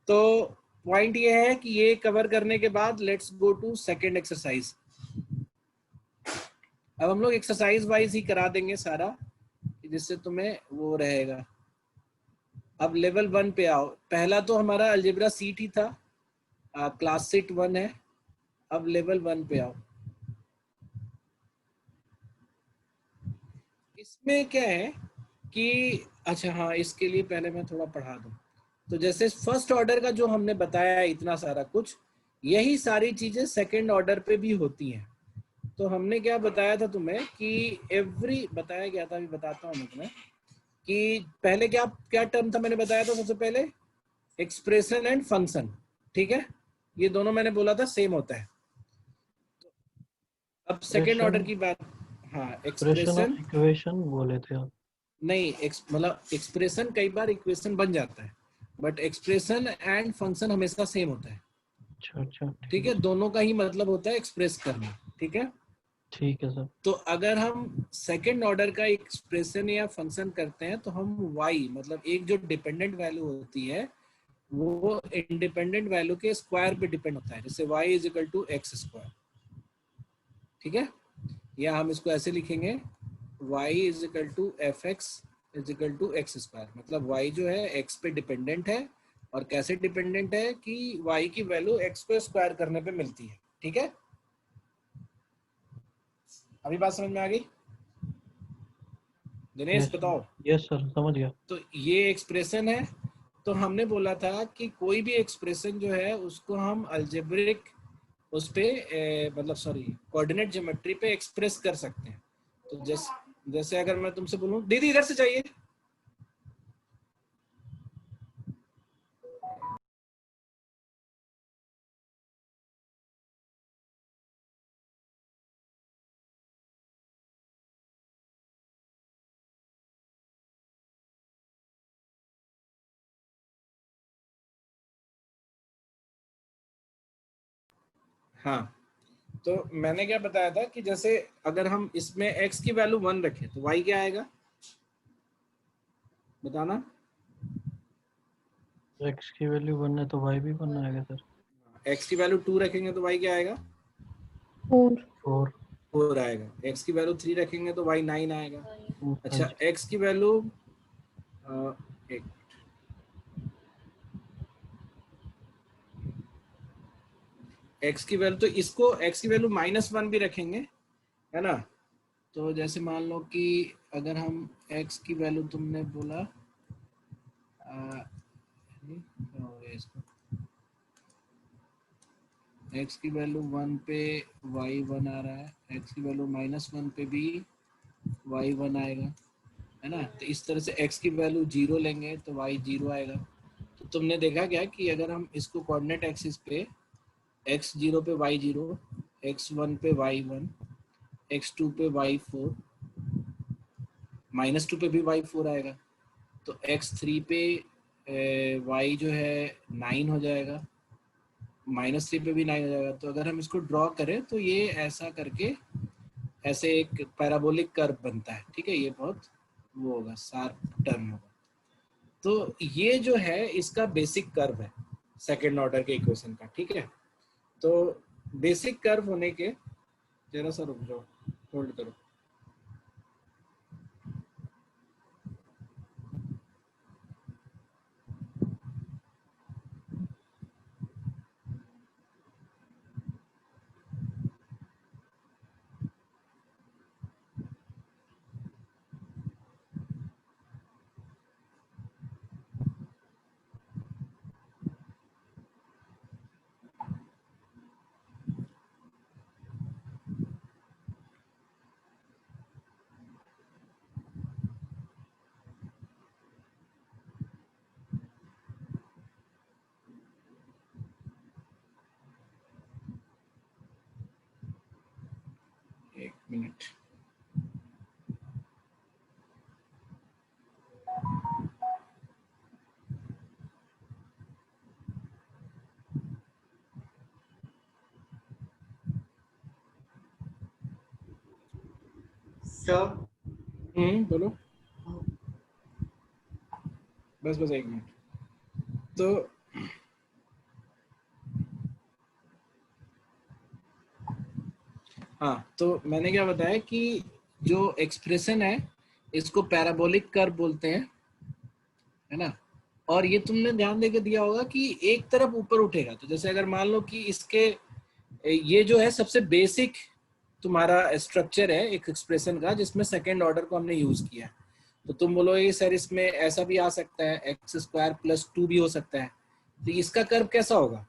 तो पॉइंट ये है कि ये कवर करने के बाद let's go to second exercise. अब हम लोग एक्सरसाइज वाइज ही करा देंगे सारा, जिससे तुम्हें वो रहेगा। अब लेवल 1 पे आओ। पहला तो हमारा अलजेब्रा सीट ही था, क्लास सीट 1 है। अब लेवल 1 पे आओ। इसमें क्या है कि अच्छा हाँ, इसके लिए पहले मैं थोड़ा पढ़ा दूं। तो जैसे फर्स्ट ऑर्डर का जो हमने बताया इतना सारा कुछ, यही सारी चीजें सेकंड ऑर्डर पे भी होती हैं। तो हमने क्या बताया था तुम्हें कि एवरी, बताया गया था, अभी बताता हूँ मैं तुम्हें कि पहले क्या क्या टर्म था मैंने बताया था। सबसे पहले एक्सप्रेशन एंड फंक्शन, ठीक है, ये दोनों मैंने बोला था सेम होता है। अब सेकंड ऑर्डर की बात, हाँ एक्सप्रेशन और एक्सप्रेशन इक्वेशन बोले थे आप। नहीं, मतलब एक्सप्रेशन कई बार इक्वेशन बन जाता है, बट एक्सप्रेशन एंड फंक्शन हमेशा सेम होता है। अच्छा अच्छा ठीक है, दोनों का ही मतलब होता है एक्सप्रेस करना। ठीक है, ठीक है सर। तो अगर हम सेकंड ऑर्डर का एक्सप्रेशन या फंक्शन करते हैं तो हम y, मतलब एक जो डिपेंडेंट वैल्यू होती है वो इंडिपेंडेंट वैल्यू के स्क्वायर पे डिपेंड होता है, जैसे y is equal to x square. ठीक है, या हम इसको ऐसे लिखेंगे y is equal to f x is equal to x square, मतलब y जो है x पे डिपेंडेंट है। और कैसे डिपेंडेंट है कि y की वैल्यू x को स्क्वायर करने पे मिलती है। ठीक है, अभी बात समझ में आ गई? दिनेश बताओ। यस सर, समझ गया। तो ये एक्सप्रेशन है। तो हमने बोला था कि कोई भी एक्सप्रेशन जो है उसको हम अलजेब्रिक उस पे मतलब सॉरी कोऑर्डिनेट ज्योमेट्री पे एक्सप्रेस कर सकते हैं। तो जैसे अगर मैं तुमसे बोलूं दीदी इधर से चाहिए, हाँ, तो मैंने क्या बताया था कि जैसे अगर हम इसमें x की वैल्यू 1 रखें तो y क्या आएगा, बताना। एक्स की वैल्यू 1 है तो वाई भी 1 आएगा सर। x की वैल्यू 2 रखेंगे तो y क्या आएगा, 4. 4। 4 आएगा। x की वैल्यू 3 रखेंगे तो y 9 आएगा। हाँ अच्छा, जी। x की वैल्यू एक x की वैल्यू, तो इसको x की वैल्यू -1 भी रखेंगे, है ना। तो जैसे मान लो कि अगर हम x की वैल्यू तुमने बोला क्या हो गया इसको, x की वैल्यू 1 पे y 1 आ रहा है, x की वैल्यू -1 पे भी y 1 आएगा, है ना। तो इस तरह से x की वैल्यू 0 लेंगे तो y 0 आएगा। तो तुमने देखा क्या कि अगर हम इसको कोऑर्डिनेट एक्सिस पे x0 पे y0, x1 पे y1, x2 पे y4, -2 पे भी y4 आएगा। तो x3 पे y जो है 9 हो जाएगा, -3 पे भी 9 हो जाएगा। तो अगर हम इसको ड्रॉ करें तो ये ऐसा करके ऐसे एक पैराबोलिक कर्व बनता है। ठीक है, ये बहुत वो होगा, शार्प टर्म होगा। तो ये जो है इसका बेसिक कर्व है सेकेंड ऑर्डर के इक्वेशन का। ठीक है, तो बेसिक कर्व होने के, जरा सा रुक जाओ, होल्ड करो। एक मिनट, सर बोलो। बस बस एक मिनट। तो हाँ, तो मैंने क्या बताया कि जो एक्सप्रेशन है इसको पैराबोलिक कर्व बोलते हैं, है ना। और ये तुमने ध्यान देके दिया होगा कि एक तरफ ऊपर उठेगा। तो जैसे अगर मान लो कि इसके ये जो है सबसे बेसिक तुम्हारा स्ट्रक्चर है एक एक्सप्रेशन का, जिसमें सेकंड ऑर्डर को हमने यूज किया। तो तुम बोलोगे सर इसमें ऐसा भी आ सकता है, एक्स स्क्वायर प्लस 2 भी हो सकता है, तो इसका कर्व कैसा होगा?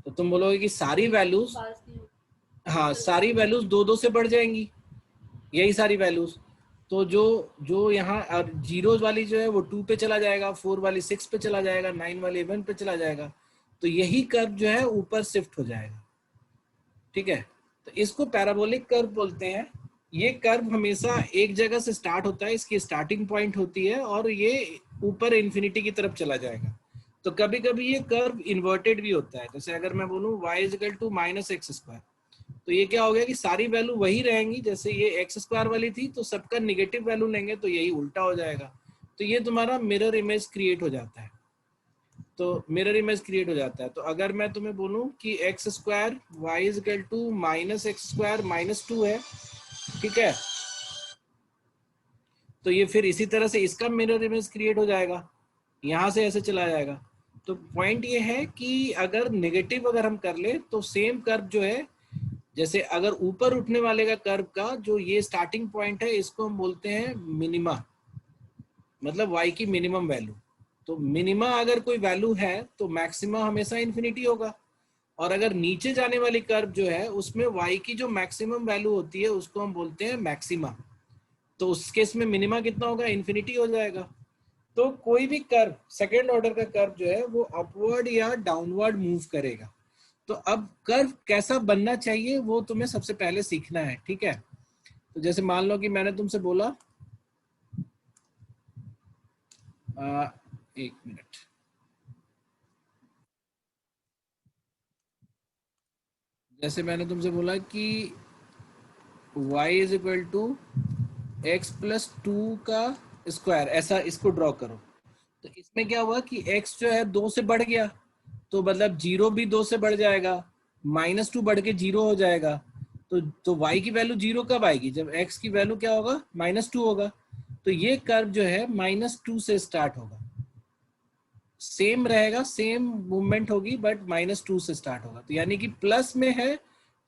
तो तुम बोलोगे कि सारी वैल्यूज, पास नहीं हो। हाँ सारी वैल्यूज 2 से बढ़ जाएंगी, यही सारी वैल्यूज। तो जो जो यहाँ और जीरोज वाली जो है वो 2 पे चला जाएगा, 4 वाली 6 पे चला जाएगा, 9 वाली 1 पे चला जाएगा। तो यही कर्व जो है ऊपर शिफ्ट हो जाएगा, ठीक है। तो इसको पैराबोलिक कर्व बोलते हैं। ये कर्व हमेशा एक जगह से स्टार्ट होता है, इसकी स्टार्टिंग पॉइंट होती है और ये ऊपर इन्फिनिटी की तरफ चला जाएगा। तो कभी कभी ये कर्व इन्वर्टेड भी होता है। जैसे अगर मैं बोलूँ y equal to minus x square, तो ये क्या हो गया कि सारी वैल्यू वही रहेंगी। जैसे ये एक्स स्क्वायर वाली थी तो सबका निगेटिव वैल्यू लेंगे तो यही उल्टा हो जाएगा। तो ये तुम्हारा मिरर इमेज क्रिएट हो जाता है। तो मिरर इमेज क्रिएट हो जाता है। तो अगर मैं तुम्हें बोलूं कि x square y is equal to minus x square minus 2 है, ठीक है, तो ये फिर इसी तरह से इसका मिरर इमेज क्रिएट हो जाएगा, यहां से ऐसे चला जाएगा। तो पॉइंट ये है कि अगर नेगेटिव अगर हम कर ले तो सेम कर्व जो है, जैसे अगर ऊपर उठने वाले का कर्व का जो ये स्टार्टिंग पॉइंट है इसको हम बोलते हैं मिनिमा, मतलब y की मिनिमम वैल्यू। तो मिनिमा अगर कोई वैल्यू है तो मैक्सिमा हमेशा इन्फिनिटी होगा। और अगर नीचे जाने वाली कर्व जो है उसमें y की जो मैक्सिमम वैल्यू होती है उसको हम बोलते हैं मैक्सिमा। तो उस केस में मिनिमा कितना होगा? इन्फिनिटी हो जाएगा। तो कोई भी कर्व, सेकेंड ऑर्डर का कर्व जो है वो अपवर्ड या डाउनवर्ड मूव करेगा। तो अब कर्व कैसा बनना चाहिए वो तुम्हें सबसे पहले सीखना है, ठीक है। तो जैसे मान लो कि मैंने तुमसे बोला एक मिनट, जैसे मैंने तुमसे बोला कि y is equal to x plus 2 का स्क्वायर, ऐसा इसको ड्रॉ करो। तो इसमें क्या हुआ कि x जो है 2 से बढ़ गया, तो मतलब 0 भी 2 से बढ़ जाएगा, माइनस 2 बढ़ के 0 हो जाएगा। तो y की वैल्यू 0 कब आएगी? जब x की वैल्यू क्या होगा? -2 होगा। तो ये कर्व जो है -2 से स्टार्ट होगा, सेम रहेगा, सेम मूवमेंट होगी, बट -2 से स्टार्ट होगा। तो यानी कि प्लस में है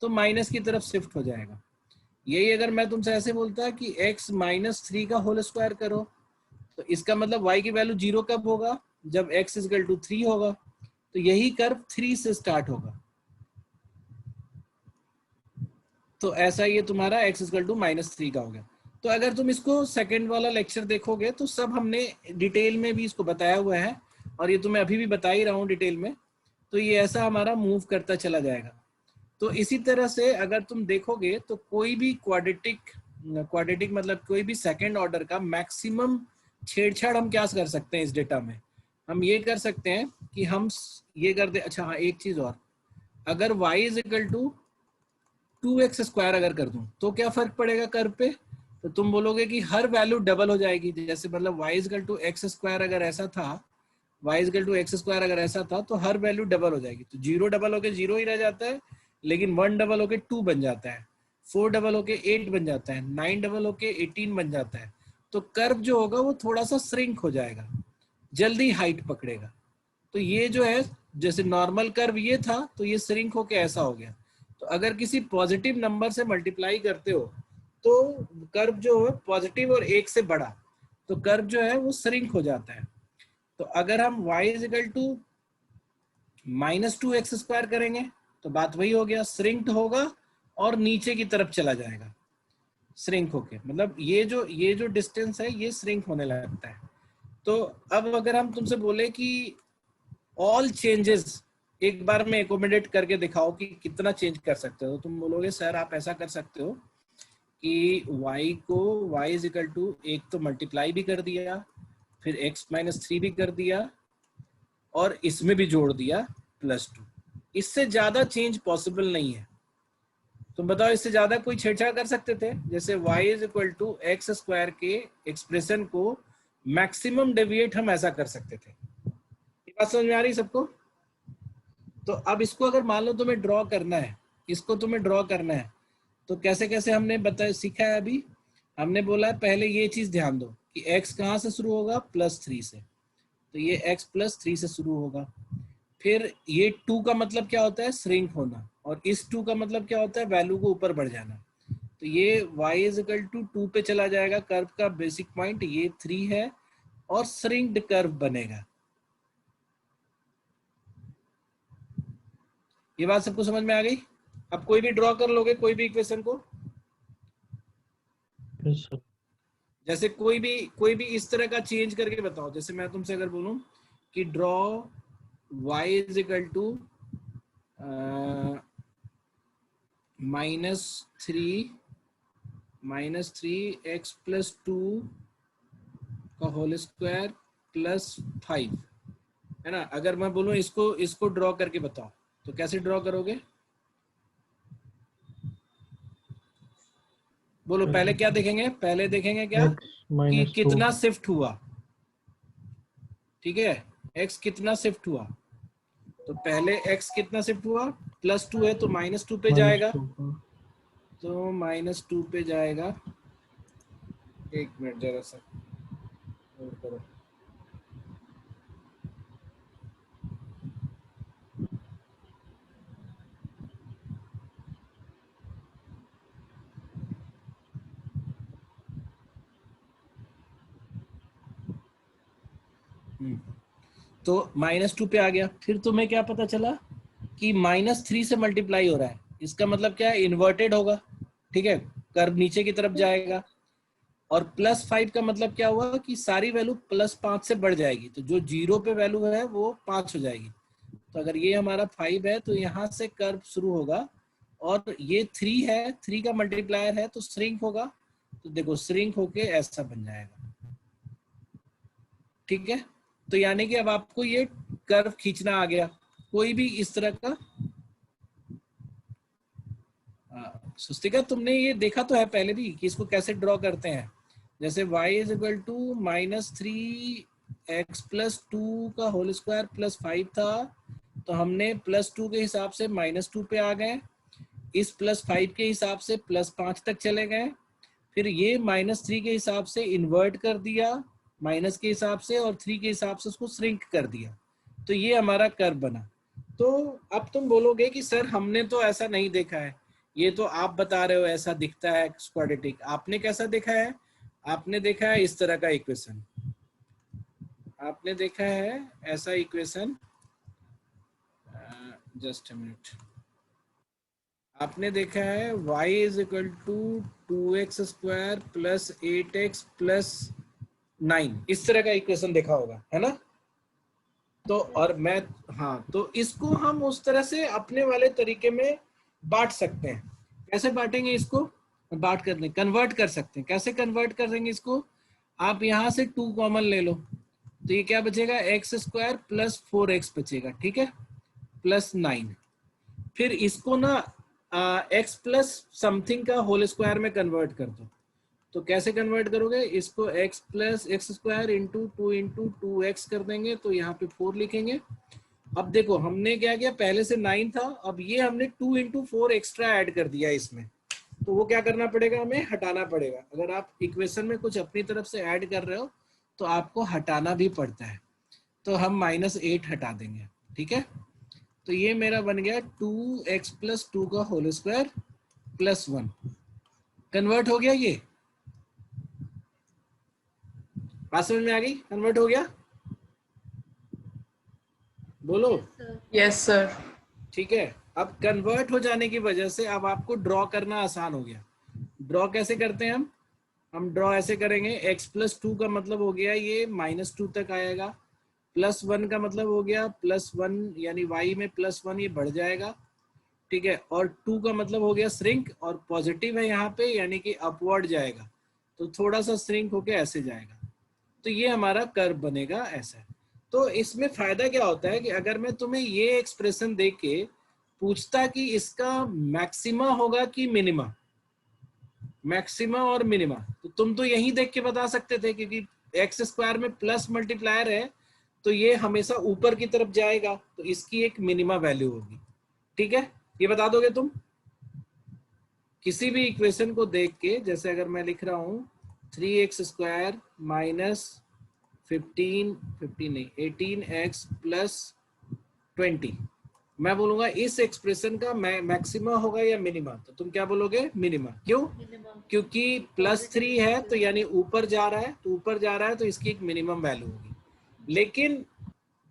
तो माइनस की तरफ शिफ्ट हो जाएगा। यही अगर मैं तुमसे ऐसे बोलता कि x -3 का होल स्क्वायर करो, तो इसका मतलब y की वैल्यू 0 कब होगा? जब x इक्वल टू 3 होगा। तो यही कर्व 3 से स्टार्ट होगा। तो ऐसा ये तुम्हारा x इक्वल टू -3 का हो गया। तो अगर तुम इसको सेकंड वाला लेक्चर देखोगे तो सब हमने डिटेल में भी इसको बताया हुआ है, और ये तुम्हें अभी भी बता ही रहा हूँ डिटेल में। तो ये ऐसा हमारा मूव करता चला जाएगा। तो इसी तरह से अगर तुम देखोगे तो कोई भी क्वाड्रेटिक मतलब कोई भी सेकंड ऑर्डर का मैक्सिमम छेड़छाड़ हम क्या कर सकते हैं इस डेटा में? हम ये कर सकते हैं कि हम ये कर दे। अच्छा हाँ, एक चीज और, अगर y is equal to 2x square अगर कर दूं तो क्या फर्क पड़ेगा कर्व पे? तो तुम बोलोगे कि हर वैल्यू डबल हो जाएगी। जैसे मतलब y is equal to x square अगर ऐसा था, y is equal to x square अगर ऐसा था तो हर वैल्यू डबल हो जाएगी। तो 0 डबल होके 0 ही रह जाता है, लेकिन 1 डबल होके 2 बन जाता है, 4 डबल होके 8 बन जाता है, 9 डबल होके 18 बन जाता है। तो कर्व जो होगा वो थोड़ा सा श्रिंक हो जाएगा, जल्दी हाइट पकड़ेगा। तो ये जो है, जैसे नॉर्मल कर्व ये था तो ये श्रिंक होके ऐसा हो गया। तो अगर किसी पॉजिटिव नंबर से मल्टीप्लाई करते हो तो कर्व जो है पॉजिटिव और 1 से बड़ा, तो कर्व जो है वो श्रिंक हो जाता है। तो अगर हम y is equal to -2x square करेंगे तो बात वही हो गया, श्रिंक्ड होगा और नीचे की तरफ चला जाएगा श्रिंक होके। मतलब ये जो डिस्टेंस है ये श्रिंक होने लगता है। तो अब अगर हम तुमसे बोले कि ऑल चेंजेस एक बार में एकोमोडेट करके दिखाओ कि कितना चेंज कर सकते हो, तो तुम बोलोगे सर आप ऐसा कर सकते हो कि y को y इज इक्वल टू एक तो मल्टीप्लाई भी कर दिया, फिर x -3 भी कर दिया, और इसमें भी जोड़ दिया +2। इससे ज्यादा चेंज पॉसिबल नहीं है। तुम बताओ इससे ज्यादा कोई छेड़छाड़ कर सकते थे? जैसे y is equal to x square के एक्सप्रेशन को मैक्सिमम डेविएट हम ऐसा कर सकते थे। ये बात समझ में आ रही सबको? तो अब इसको अगर मान लो तुम्हें ड्रॉ करना है, इसको तुम्हें ड्रॉ करना है, तो कैसे कैसे हमने बताया सीखा है अभी। हमने बोला है पहले ये चीज ध्यान दो कि x कहाँ से शुरू होगा, +3 से, तो ये x +3 से शुरू होगा। फिर ये 2 का मतलब क्या होता है, श्रिंक होना, और इस 2 का मतलब क्या होता है, वैल्यू को ऊपर बढ़ जाना। तो ये y = 2 पे चला जाएगा, कर्व का बेसिक पॉइंट ये 3 है और श्रिंक्ड कर्व बनेगा। ये बात सबको समझ में आ गई? अब कोई भी ड्रॉ कर लोगे कोई भी इक्वेशन को, यस सर। जैसे कोई भी इस तरह का चेंज करके बताओ। जैसे मैं तुमसे अगर बोलूं कि ड्रॉ y = -3x + 2 का होल स्क्वायर +5, है ना। अगर मैं बोलूं इसको ड्रॉ करके बताओ, तो कैसे ड्रॉ करोगे? बोलो पहले क्या देखेंगे? पहले देखेंगे क्या कि कितना शिफ्ट हुआ, ठीक है, x कितना शिफ्ट हुआ। तो पहले x कितना शिफ्ट हुआ, +2 है तो -2 पे जाएगा, तो -2 पे जाएगा। एक मिनट जरा सा होल्ड करो। तो -2 पे आ गया। फिर तुम्हें क्या पता चला कि -3 से मल्टीप्लाई हो रहा है, इसका मतलब क्या है, इन्वर्टेड होगा, ठीक है, कर्व नीचे की तरफ जाएगा। और +5 का मतलब क्या हुआ कि सारी वैल्यू +5 से बढ़ जाएगी, तो जो 0 पे वैल्यू है वो 5 हो जाएगी। तो अगर ये हमारा 5 है तो यहाँ से कर्व शुरू होगा, और ये 3 है, 3 का मल्टीप्लायर है तो श्रिंक होगा। तो देखो श्रिंक होके ऐसा बन जाएगा, ठीक है। तो यानी कि अब आपको ये कर्व खींचना आ गया, कोई भी इस तरह का। सुस्तिका तुमने ये देखा तो है पहले भी कि इसको कैसे ड्रॉ करते हैं। जैसे y = -3x + 2 का होल स्क्वायर +5 था, तो हमने +2 के हिसाब से -2 पे आ गए, इस +5 के हिसाब से +5 तक चले गए, फिर ये -3 के हिसाब से इन्वर्ट कर दिया माइनस के हिसाब से, और 3 के हिसाब से उसको श्रिंक कर दिया, तो ये हमारा कर्व बना। तो अब तुम बोलोगे कि सर हमने तो ऐसा नहीं देखा है, ये तो आप बता रहे हो ऐसा दिखता है क्वाड्रेटिक, आपने कैसा देखा है? आपने देखा है इस तरह का इक्वेशन, आपने देखा है ऐसा इक्वेशन, जस्ट अ मिनट, आपने देखा है y = 2x² + 8x + 9, इस तरह का इक्वेशन देखा होगा, है ना। तो और मैं, हाँ, तो इसको हम उस तरह से अपने वाले तरीके में बांट सकते हैं। कैसे बांटेंगे इसको? बांट करने कन्वर्ट कर सकते हैं। कैसे कन्वर्ट करेंगे इसको? आप यहाँ से 2 कॉमन ले लो, तो ये क्या बचेगा, x² + 4x बचेगा, ठीक है, +9। फिर इसको ना x + समथिंग का होल स्क्वायर में कन्वर्ट कर दो। तो कैसे कन्वर्ट करोगे इसको? x + x² × 2 × 2x कर देंगे, तो यहाँ पे 4 लिखेंगे। अब देखो हमने क्या किया, पहले से 9 था, अब ये हमने 2 × 4 एक्स्ट्रा ऐड कर दिया इसमें, तो वो क्या करना पड़ेगा, हमें हटाना पड़ेगा। अगर आप इक्वेशन में कुछ अपनी तरफ से ऐड कर रहे हो तो आपको हटाना भी पड़ता है, तो हम -8 हटा देंगे, ठीक है। तो ये मेरा बन गया 2x + 2 का होल स्क्वायर +1, कन्वर्ट हो गया। ये बात समझ में आ गई? कन्वर्ट हो गया, बोलो। Yes sir. ठीक है, अब कन्वर्ट हो जाने की वजह से अब आपको ड्रॉ करना आसान हो गया। ड्रॉ कैसे करते हैं हम ड्रॉ ऐसे करेंगे, x + 2 का मतलब हो गया ये -2 तक आएगा, +1 का मतलब हो गया +1, यानी y में +1 ये बढ़ जाएगा, ठीक है, और 2 का मतलब हो गया श्रिंक, और पॉजिटिव है यहाँ पे यानी कि अपवर्ड जाएगा, तो थोड़ा सा श्रिंक होके ऐसे जाएगा, तो ये हमारा कर्व बनेगा ऐसा। तो इसमें फायदा क्या होता है कि अगर मैं तुम्हें ये एक्सप्रेशन देख के पूछता कि इसका मैक्सिमा होगा कि मिनिमा, मैक्सिमा और मिनिमा, तो तुम तो यही देख के बता सकते थे, क्योंकि एक्स स्क्वायर में प्लस मल्टीप्लायर है तो ये हमेशा ऊपर की तरफ जाएगा, तो इसकी एक मिनिमा वैल्यू होगी। ठीक है, ये बता दोगे तुम किसी भी इक्वेशन को देख के। जैसे अगर मैं लिख रहा हूं 3x square minus 18x plus 20, मैं बोलूंगा इस एक्सप्रेशन का मैक्सिमा होगा या मिनिमा, तो तुम क्या बोलोगे? मिनिमा। क्यों? मिनिमम। क्योंकि +3 है तो यानी ऊपर जा रहा है, तो ऊपर जा रहा है तो इसकी एक मिनिमम वैल्यू होगी। लेकिन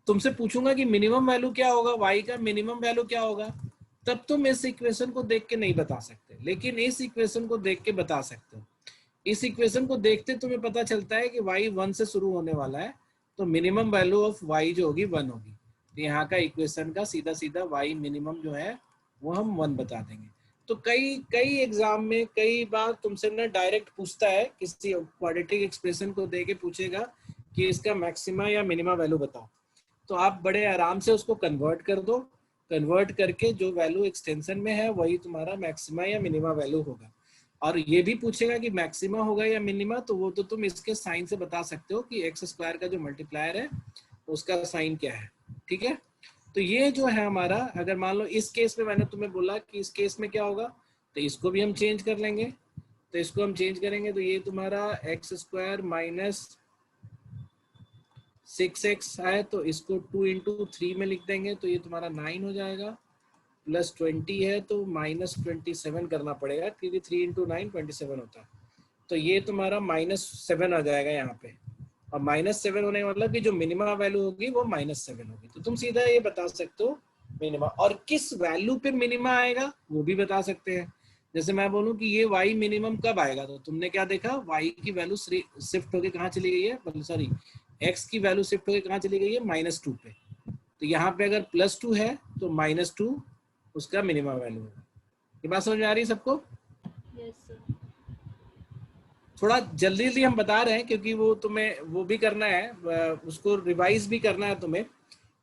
तुमसे पूछूंगा कि मिनिमम वैल्यू क्या होगा, y का मिनिमम वैल्यू क्या होगा, तब तुम इस इक्वेशन को देख के नहीं बता सकते, लेकिन इस इक्वेशन को देख के बता सकते हो। इस इक्वेशन को देखते तुम्हें पता चलता है कि y 1 से शुरू होने वाला है, तो मिनिमम वैल्यू ऑफ y जो होगी 1 होगी। तो यहाँ का इक्वेशन का सीधा सीधा y मिनिमम जो है वो हम 1 बता देंगे। तो कई एग्जाम में कई बार तुमसे ना डायरेक्ट पूछता है, किसी क्वाड्रेटिक एक्सप्रेशन को दे के पूछेगा कि इसका मैक्सिमा या मिनिमा वैल्यू बताओ, तो आप बड़े आराम से उसको कन्वर्ट कर दो, कन्वर्ट करके जो वैल्यू एक्सटेंशन में है वही तुम्हारा मैक्सिमा या मिनिमा वैल्यू होगा। और ये भी पूछेगा कि मैक्सिमा होगा या मिनिमा, तो वो तो तुम इसके साइन से बता सकते हो कि एक्स स्क्वायर का जो मल्टीप्लायर है उसका साइन क्या है। ठीक है, तो ये जो है हमारा, अगर मान लो इस केस में मैंने तुम्हें बोला कि इस केस में क्या होगा, तो इसको भी हम चेंज कर लेंगे। तो इसको हम चेंज करेंगे तो ये तुम्हारा एक्स स्क्वायर माइनस 6x है, तो इसको 2 × 3 में लिख देंगे, तो ये तुम्हारा 9 हो जाएगा। प्लस 20 है तो माइनस 27 करना पड़ेगा, क्योंकि 3 × 9 27 होता है। तो ये तुम्हारा -7 आ जाएगा यहाँ पे, और -7 होने का मतलब कि जो मिनिमा वैल्यू होगी वो -7 होगी। तो तुम सीधा ये बता सकते हो मिनिमा, और किस वैल्यू पे मिनिमा आएगा वो भी बता सकते हैं। जैसे मैं बोलूँ कि ये y मिनिमम कब आएगा, तो तुमने क्या देखा, y की वैल्यू शिफ्ट होके कहाँ चली गई है, सॉरी x की वैल्यू शिफ्ट होके कहाँ चली गई है, -2 पे। तो यहाँ पे अगर +2 है तो -2 उसका मिनिमम वैल्यू होगा। ये बात समझ में आ रही है सबको? Yes sir. थोड़ा जल्दी जल्दी हम बता रहे हैं क्योंकि वो तुम्हें वो भी करना है, उसको रिवाइज भी करना है तुम्हें।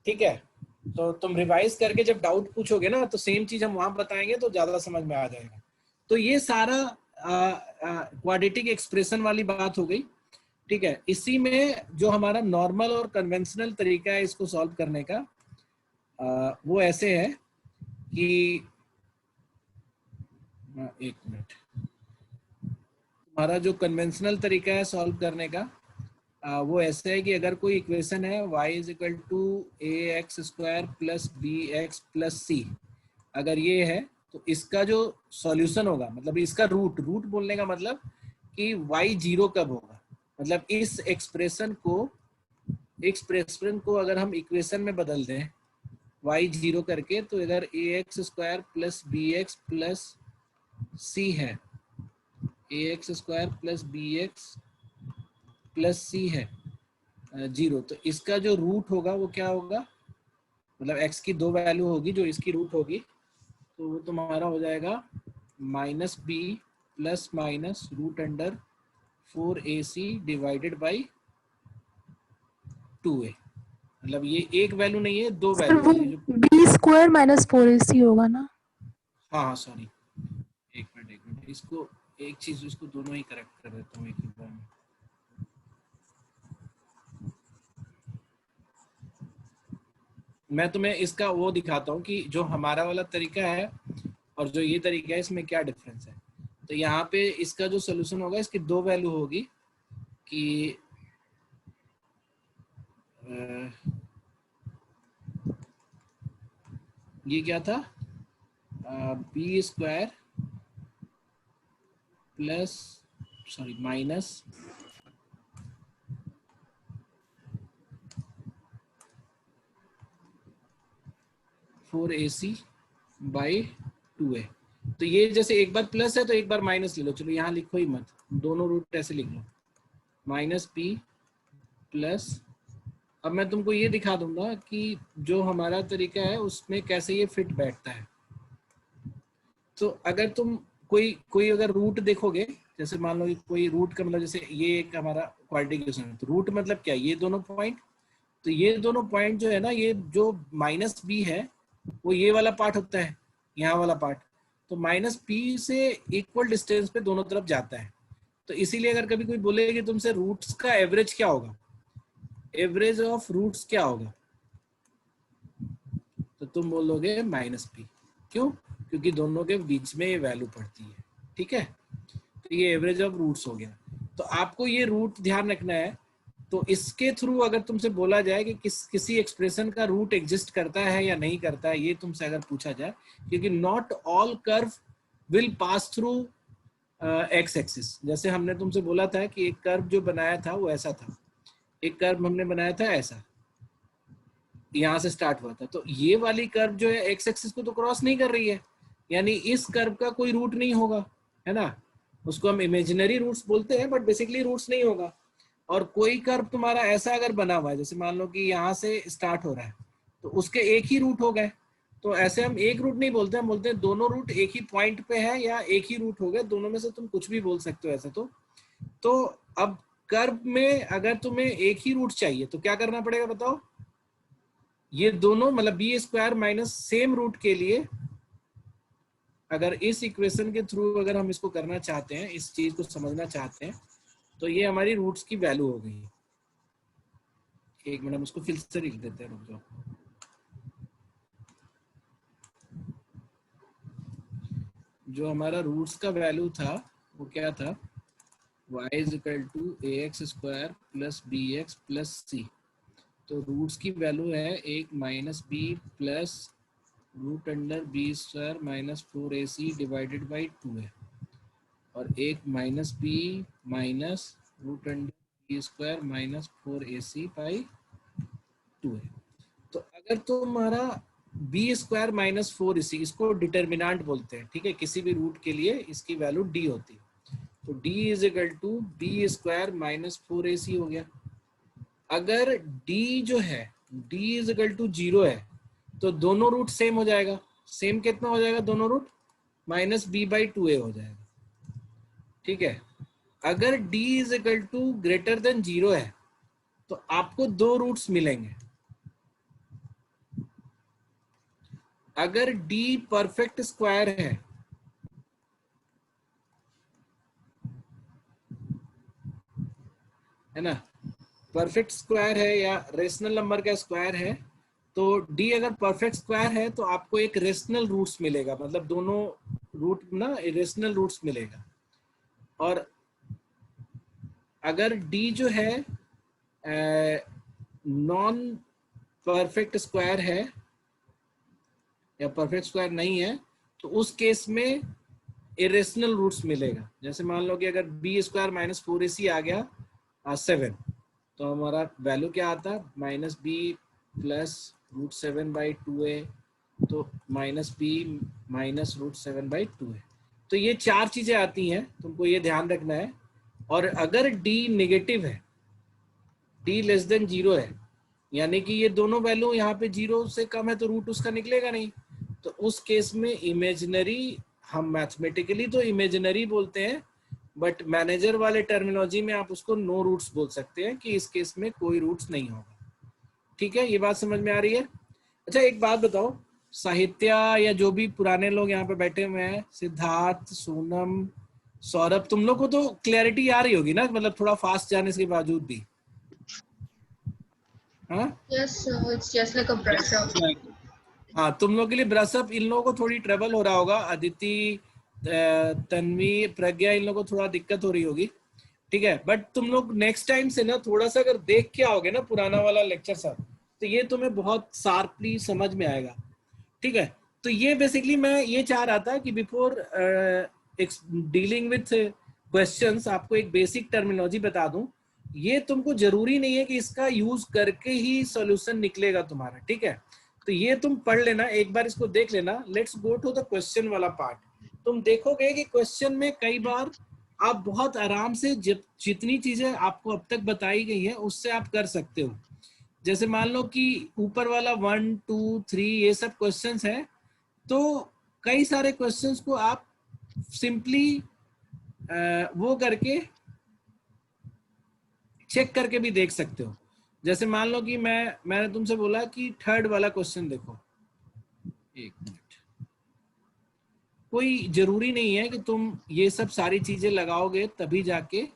ठीक है, तो तुम रिवाइज करके जब डाउट पूछोगे ना तो सेम चीज हम वहां बताएंगे तो ज्यादा समझ में आ जाएगा। तो ये सारा क्वाड्रेटिक एक्सप्रेशन वाली बात हो गई। ठीक है, इसी में जो हमारा नॉर्मल और कन्वेंशनल तरीका है इसको सॉल्व करने का, वो ऐसे है कि एक मिनट, हमारा जो कन्वेंशनल तरीका है सॉल्व करने का, वो ऐसे है कि अगर कोई इक्वेशन है y = ax² + bx + c, अगर ये है तो इसका जो सॉल्यूशन होगा, मतलब इसका रूट बोलने का मतलब कि y 0 कब होगा, मतलब इस एक्सप्रेशन को अगर हम इक्वेशन में बदल दें y 0 करके, तो अगर ax² + bx + c है, ax² + bx + c है 0, तो इसका जो रूट होगा वो क्या होगा, मतलब x की 2 वैल्यू होगी जो इसकी रूट होगी, तो वो तुम्हारा हो जाएगा -b ± √4ac / 2a। मतलब ये एक वैल्यू नहीं है, 2 सर वो वैल्यू। b² - 4ac होगा ना? हाँ सॉरी, एक मिनट, इसको एक चीज, इसको दोनों ही करेक्ट कर देता हूँ एक ही बार में। मैं तुम्हें इसका वो दिखाता हूँ कि जो हमारा वाला तरीका है और जो ये तरीका है इसमें क्या डिफरेंस है। तो यहाँ पे इसका जो सोल्यूशन होगा, इसकी 2 वैल्यू होगी कि ये क्या था, b² plus sorry minus (4ac / 2a). तो ये जैसे एक बार प्लस है तो एक बार माइनस ले लो, चलो यहाँ लिखो ही मत, दोनों रूट ऐसे लिख लो, -p प्लस, अब मैं तुमको ये दिखा दूंगा कि जो हमारा तरीका है उसमें कैसे ये फिट बैठता है। तो अगर तुम कोई अगर रूट देखोगे, जैसे मान लो कोई रूट का मतलब, जैसे ये एक हमारा क्वाड्रेटिक इक्वेशन है, तो रूट मतलब क्या, ये दोनों पॉइंट, तो ये दोनों पॉइंट जो है ना, ये जो -b है वो ये वाला पार्ट होता है, यहाँ वाला पार्ट, तो -p से इक्वल डिस्टेंस पे दोनों तरफ जाता है। तो इसीलिए अगर कभी कोई बोले कि तुमसे रूट्स का एवरेज क्या होगा, एवरेज ऑफ रूट्स क्या होगा, तो तुम बोलोगे -p। क्यों? क्योंकि दोनों के बीच में ये वैल्यू पड़ती है, ठीक है। तो ये एवरेज ऑफ रूट्स हो गया। तो आपको ये रूट ध्यान रखना है। तो इसके थ्रू अगर तुमसे बोला जाए कि किसी एक्सप्रेशन का रूट एग्जिस्ट करता है या नहीं करता है, ये तुमसे अगर पूछा जाए, क्योंकि not all curve will pass through x axis. जैसे हमने तुमसे बोला था कि एक कर्व जो बनाया था वो ऐसा था, एक कर्व हमने बनाया था ऐसा, यहाँ से स्टार्ट हुआ था। तो ये वाली कर्व जो है एक्स एक्सिस को तो क्रॉस नहीं कर रही है, यानी इस कर्व का कोई रूट नहीं होगा, है ना। उसको हम इमेजिनरी रूट्स बोलते हैं, बट बेसिकली रूट्स नहीं होगा। और कोई कर्व तुम्हारा ऐसा अगर बना हुआ है, जैसे मान लो कि यहाँ से स्टार्ट हो रहा है, तो उसके एक ही रूट हो गए, तो ऐसे हम एक रूट नहीं बोलते, हम बोलते हैं दोनों रूट एक ही पॉइंट पे है या एक ही रूट हो गए, दोनों में से तुम कुछ भी बोल सकते हो ऐसा। तो अब कर्व में अगर तुम्हें एक ही रूट चाहिए तो क्या करना पड़ेगा बताओ? ये दोनों मतलब b² माइनस सेम रूट के लिए, अगर इस इक्वेशन के थ्रू अगर हम इसको करना चाहते हैं, इस चीज को समझना चाहते हैं, तो ये हमारी रूट्स की वैल्यू हो गई। एक मिनट, हम उसको फिर से लिख देते हैं, रुक जाओ। जो हमारा रूट्स का वैल्यू था वो क्या था? y = ax² + bx + c। तो रूट्स की वैल्यू है एक -b plus √b² - 4ac divided by 2 है, और एक -b minus √b² - 4ac by 2 है। तो अगर तुम्हारा b² - 4ac, इसको डिटर्मिनेंट बोलते हैं, ठीक है, किसी भी रूट के लिए इसकी वैल्यू d होती है। तो d = b² - 4ac हो गया। अगर d जो है d = 0 है तो दोनों रूट सेम हो जाएगा। सेम कितना हो जाएगा दोनों रूट? -b/2a हो जाएगा, ठीक है। अगर d > 0 है तो आपको दो रूट्स मिलेंगे। अगर d परफेक्ट स्क्वायर है ना, परफेक्ट स्क्वायर है या रेशनल नंबर का स्क्वायर है, तो d अगर परफेक्ट स्क्वायर है तो आपको एक रेशनल रूट्स मिलेगा, मतलब दोनों रूट ना रेशनल रूट्स मिलेगा। और अगर d जो है नॉन परफेक्ट स्क्वायर है या परफेक्ट स्क्वायर नहीं है, तो उस केस में इरेशनल रूट्स मिलेगा। जैसे मान लो कि अगर b² - 4ac आ गया 7, तो हमारा वैल्यू क्या आता है? -b प्लस √7/2a, तो -b माइनस √7/2 है। तो ये चार चीजें आती हैं, तुमको ये ध्यान रखना है। और अगर d नेगेटिव है, d < 0 है, यानी कि ये दोनों वैल्यू यहाँ पे 0 से कम है, तो रूट उसका निकलेगा नहीं। तो उस केस में इमेजिनरी, हम मैथमेटिकली तो इमेजिनरी बोलते हैं, बट मैनेजर वाले टर्मिनोलॉजी में आप उसको नो रूट्स बोल सकते हैं, कि इस केस में कोई रूट्स नहीं होगा। ठीक है, ये बात समझ में आ रही है? अच्छा एक बात बताओ, साहित्या या जो भी पुराने लोग यहाँ पे बैठे हुए हैं, सिद्धार्थ, सोनम, सौरभ, तुम लोग को तो क्लैरिटी आ रही होगी ना, मतलब थोड़ा फास्ट जाने के बावजूद भी? हाँ Yes, so it's just like a brush up. हाँ, तुम लोग के लिए ब्रशअप, इन लोगों को थोड़ी ट्रबल हो रहा होगा, अदिति, तन्वी, प्रज्ञा, इन लोगों को थोड़ा दिक्कत हो रही होगी, ठीक है। बट तुम लोग नेक्स्ट टाइम से ना थोड़ा सा अगर देख के आओगे ना पुराना वाला लेक्चर सब, तो ये तुम्हें बहुत शार्पली समझ में आएगा, ठीक है। तो ये बेसिकली मैं ये चाह रहा था कि बिफोर डीलिंग विथ क्वेश्चंस आपको एक बेसिक टर्मिनोलॉजी बता दूं। ये तुमको जरूरी नहीं है कि इसका यूज करके ही सॉल्यूशन निकलेगा तुम्हारा, ठीक है। तो ये तुम पढ़ लेना, एक बार इसको देख लेना। Let's go to the question वाला पार्ट। तुम देखोगे कि क्वेश्चन में कई बार आप बहुत आराम से जितनी चीजें आपको अब तक बताई गई है उससे आप कर सकते हो। जैसे मान लो कि ऊपर वाला 1, 2, 3 ये सब क्वेश्चंस हैं, तो कई सारे क्वेश्चंस को आप सिंपली वो करके चेक करके भी देख सकते हो। जैसे मान लो कि मैंने तुमसे बोला कि थर्ड वाला क्वेश्चन देखो, एक मिनट, कोई जरूरी नहीं है कि तुम ये सब सारी चीजें लगाओगे तभी जाके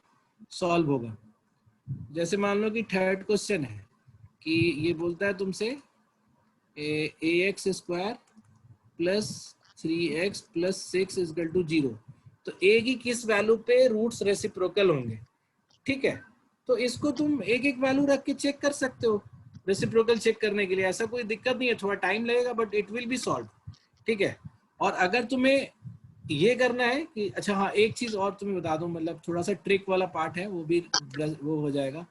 सॉल्व होगा। जैसे मान लो कि थर्ड क्वेश्चन है कि ये बोलता है तुमसे A X square plus 3x plus 6 equal to 0, तो ए की किस वैल्यू पे रूट्स रेसिप्रोकल होंगे। ठीक है, तो इसको तुम एक एक वैल्यू रख के चेक कर सकते हो रेसिप्रोकल चेक करने के लिए, ऐसा कोई दिक्कत नहीं है, थोड़ा टाइम लगेगा but it will be solve. ठीक है, और अगर तुम्हें ये करना है कि अच्छा हाँ एक चीज और तुम्हें बता दूं, मतलब थोड़ा सा ट्रिक वाला पार्ट है, वो भी वो हो जाएगा,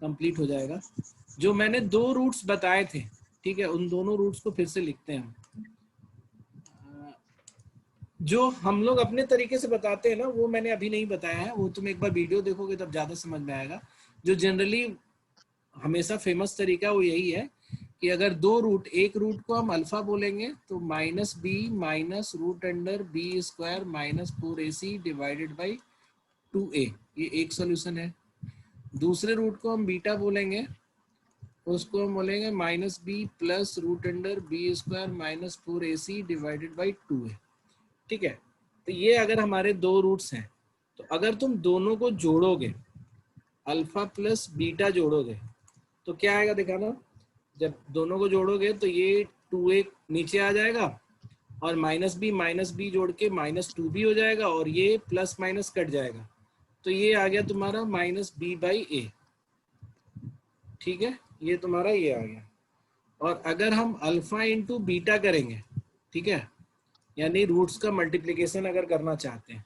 कंप्लीट हो जाएगा। जो मैंने 2 रूट्स बताए थे, ठीक है, उन दोनों रूट्स को फिर से लिखते हैं हम। जो हम लोग अपने तरीके से बताते हैं ना, वो मैंने अभी नहीं बताया है, वो तुम एक बार वीडियो देखोगे तब ज्यादा समझ में आएगा। जो जनरली हमेशा फेमस तरीका वो यही है कि अगर 2 रूट, एक रूट को हम अल्फा बोलेंगे तो minus b minus root under b square minus 4ac divided by 2a, ये एक सोल्यूशन है। दूसरे रूट को हम बीटा बोलेंगे, उसको हम बोलेंगे minus b plus root under b square minus 4ac divided by 2a। ठीक है, तो ये अगर हमारे 2 रूट्स हैं, तो अगर तुम दोनों को जोड़ोगे, अल्फा प्लस बीटा जोड़ोगे तो क्या आएगा दिखाना। जब दोनों को जोड़ोगे तो ये 2a नीचे आ जाएगा और माइनस बी जोड़ के माइनस 2b हो जाएगा और ये प्लस माइनस कट जाएगा, तो ये आ गया तुम्हारा माइनस बी बाई ए। ठीक है, ये तुम्हारा ये आ गया। और अगर हम अल्फा इंटू बीटा करेंगे, ठीक है, यानी रूट्स का मल्टीप्लिकेशन अगर करना चाहते हैं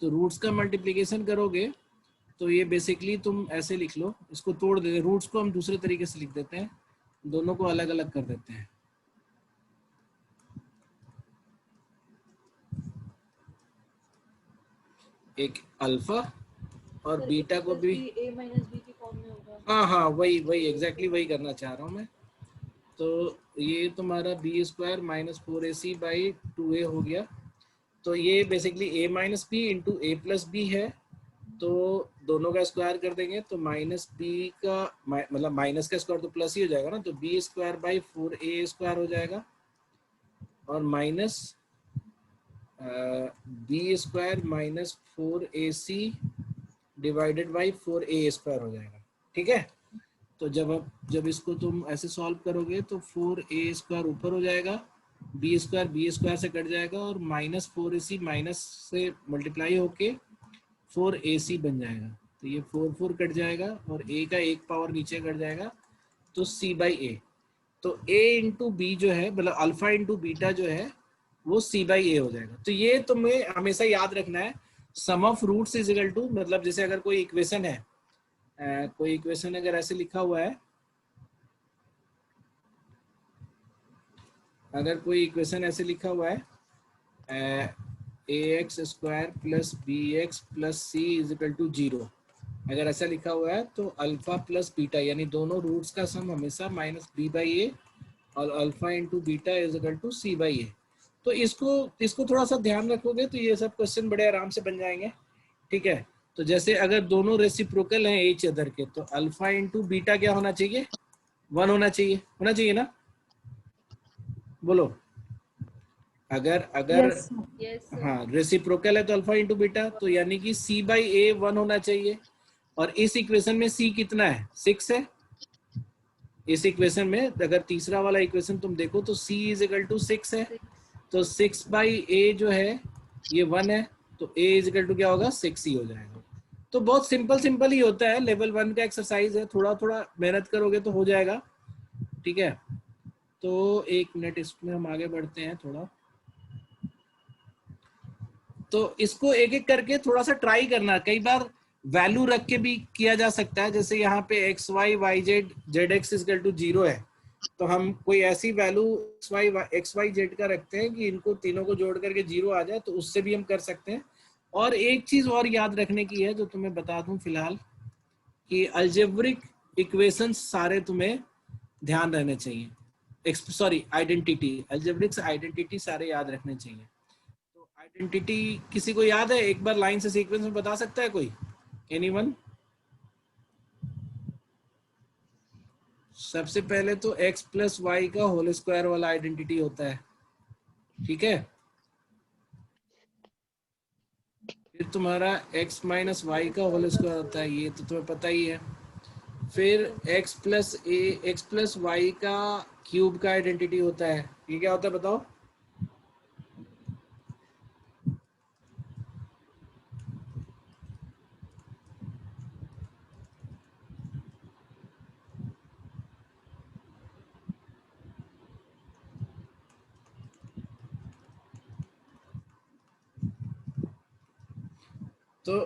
तो रूट्स का मल्टीप्लिकेशन करोगे तो ये बेसिकली तुम ऐसे लिख लो, इसको तोड़ देते, रूट्स को हम दूसरे तरीके से लिख देते हैं, दोनों को अलग अलग कर देते हैं। एक अल्फा और सर, बीटा को भी, a माइनस बी की फॉर्म में होगा। हाँ हाँ वही एग्जैक्टली वही करना चाह रहा हूँ मैं। तो ये तुम्हारा B square minus 4ac by 2a हो गया। तो ये basically a minus b into a plus b है, तो दोनों का स्क्वायर कर देंगे तो माइनस बी का मतलब माइनस का स्क्वायर तो प्लस ही हो जाएगा ना, तो B square by 4a square हो जाएगा और minus b square minus 4ac divided by 4a square हो जाएगा। ठीक है, तो जब इसको तुम ऐसे सॉल्व करोगे तो 4a स्क्वायर ऊपर हो जाएगा, बी स्क्वायर से कट जाएगा और माइनस 4ac माइनस से मल्टीप्लाई होके 4ac बन जाएगा, तो ये 4 कट जाएगा और a का एक पावर नीचे कट जाएगा तो c बाई ए। तो a इंटू बी जो है, मतलब अल्फा इंटू बीटा जो है वो c बाई ए हो जाएगा। तो ये तुम्हें हमेशा याद रखना है, sum of roots is equal to, मतलब जैसे अगर कोई इक्वेशन है, कोई इक्वेशन अगर ऐसे लिखा हुआ है, अगर कोई इक्वेशन ऐसे लिखा हुआ है ax square plus b x plus c is equal to 0, अगर ऐसा लिखा हुआ है तो अल्फा प्लस बीटा यानी दोनों रूट्स का सम हमेशा माइनस बी बाई ए और alpha into beta is equal to C by A. तो इसको थोड़ा सा ध्यान रखोगे तो ये सब क्वेश्चन बड़े आराम से बन जाएंगे। ठीक है, तो जैसे अगर दोनों रेसिप्रोकल हैं एच अदर के तो अल्फा इंटू बीटा क्या होना चाहिए, 1 होना चाहिए ना, बोलो। अगर Yes. यस हाँ रेसिप्रोकल है तो अल्फा इंटू बीटा, तो यानी कि c बाई ए 1 होना चाहिए। और इस इक्वेशन में c कितना है, 6 है। इस इक्वेशन में अगर तीसरा वाला इक्वेशन तुम देखो तो c इज इक्वल टू 6 है, तो 6 बाई ए जो है ये 1 है, तो a इज इक्वल टू क्या होगा, 6 ही हो जाएगा। तो बहुत सिंपल ही होता है, लेवल 1 का एक्सरसाइज है, थोड़ा मेहनत करोगे तो हो जाएगा। ठीक है, तो 1 मिनट इसमें हम आगे बढ़ते हैं थोड़ा। तो इसको एक एक करके थोड़ा सा ट्राई करना, कई बार वैल्यू रख के भी किया जा सकता है। जैसे यहाँ पे x y y z z x equal to 0 है, तो हम कोई ऐसी वैल्यू एक्स वाई जेड का रखते हैं कि इनको तीनों को जोड़ करके 0 आ जाए, तो उससे भी हम कर सकते हैं। और एक चीज और याद रखने की है जो तुम्हें बता दूं फिलहाल, कि अलजेब्रिक इक्वेशंस सारे तुम्हें ध्यान रहने चाहिए, सॉरी आइडेंटिटी, अलजेब्रिक आइडेंटिटी सारे याद रखने चाहिए। तो आइडेंटिटी किसी को याद है, एक बार लाइन से सीक्वेंस में बता सकता है कोई, एनीवन? सबसे पहले तो x प्लस वाई का होल स्क्वायर वाला आइडेंटिटी होता है, ठीक है। फिर तुम्हारा x माइनस वाई का होल स्क्वायर होता है, ये तो तुम्हें पता ही है। फिर x प्लस वाई का क्यूब का आइडेंटिटी होता है, ये क्या होता है बताओ? तो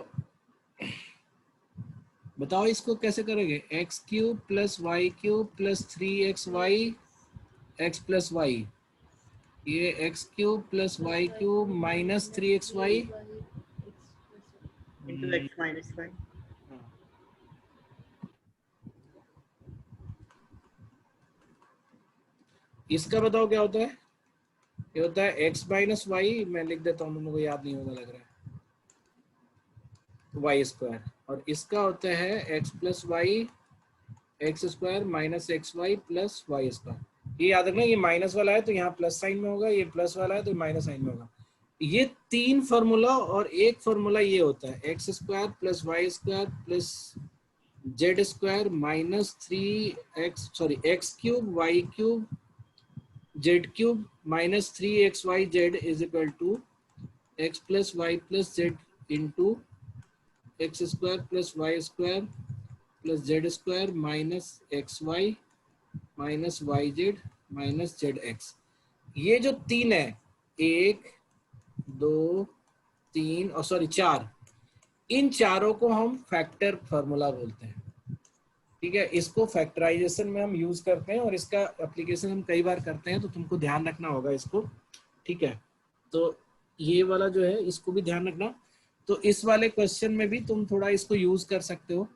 बताओ इसको कैसे करेंगे? X cube plus Y cube plus 3xy x plus Y, ये X cube plus Y cube minus 3xy into x minus y. इसका बताओ क्या होता है? ये होता है x माइनस वाई, मैं लिख देता हूँ, तुमको याद नहीं होगा लग रहा है, वाई स्क्वायर। और इसका होता है x plus y x square minus x y plus y square. ये याद रखना, ये माइनस वाला है तो यहाँ प्लस साइन में होगा, ये प्लस वाला है तो माइनस साइन में होगा। ये 3 फॉर्मूला और एक फॉर्मूला ये होता है x square plus y square plus z square minus 3x x cube y cube z cube minus 3xy z is equal to x plus y plus z into x square plus y square plus z square minus x y minus y z minus z x. ये जो 3 है, 1 2 3 और 4, इन चारों को हम factor formula बोलते हैं। ठीक है, इसको फैक्टराइजेशन में हम यूज करते हैं और इसका एप्लीकेशन हम कई बार करते हैं, तो तुमको ध्यान रखना होगा इसको। ठीक है, तो ये वाला जो है इसको भी ध्यान रखना। तो इस वाले क्वेश्चन में भी तुम थोड़ा इसको यूज कर सकते हो।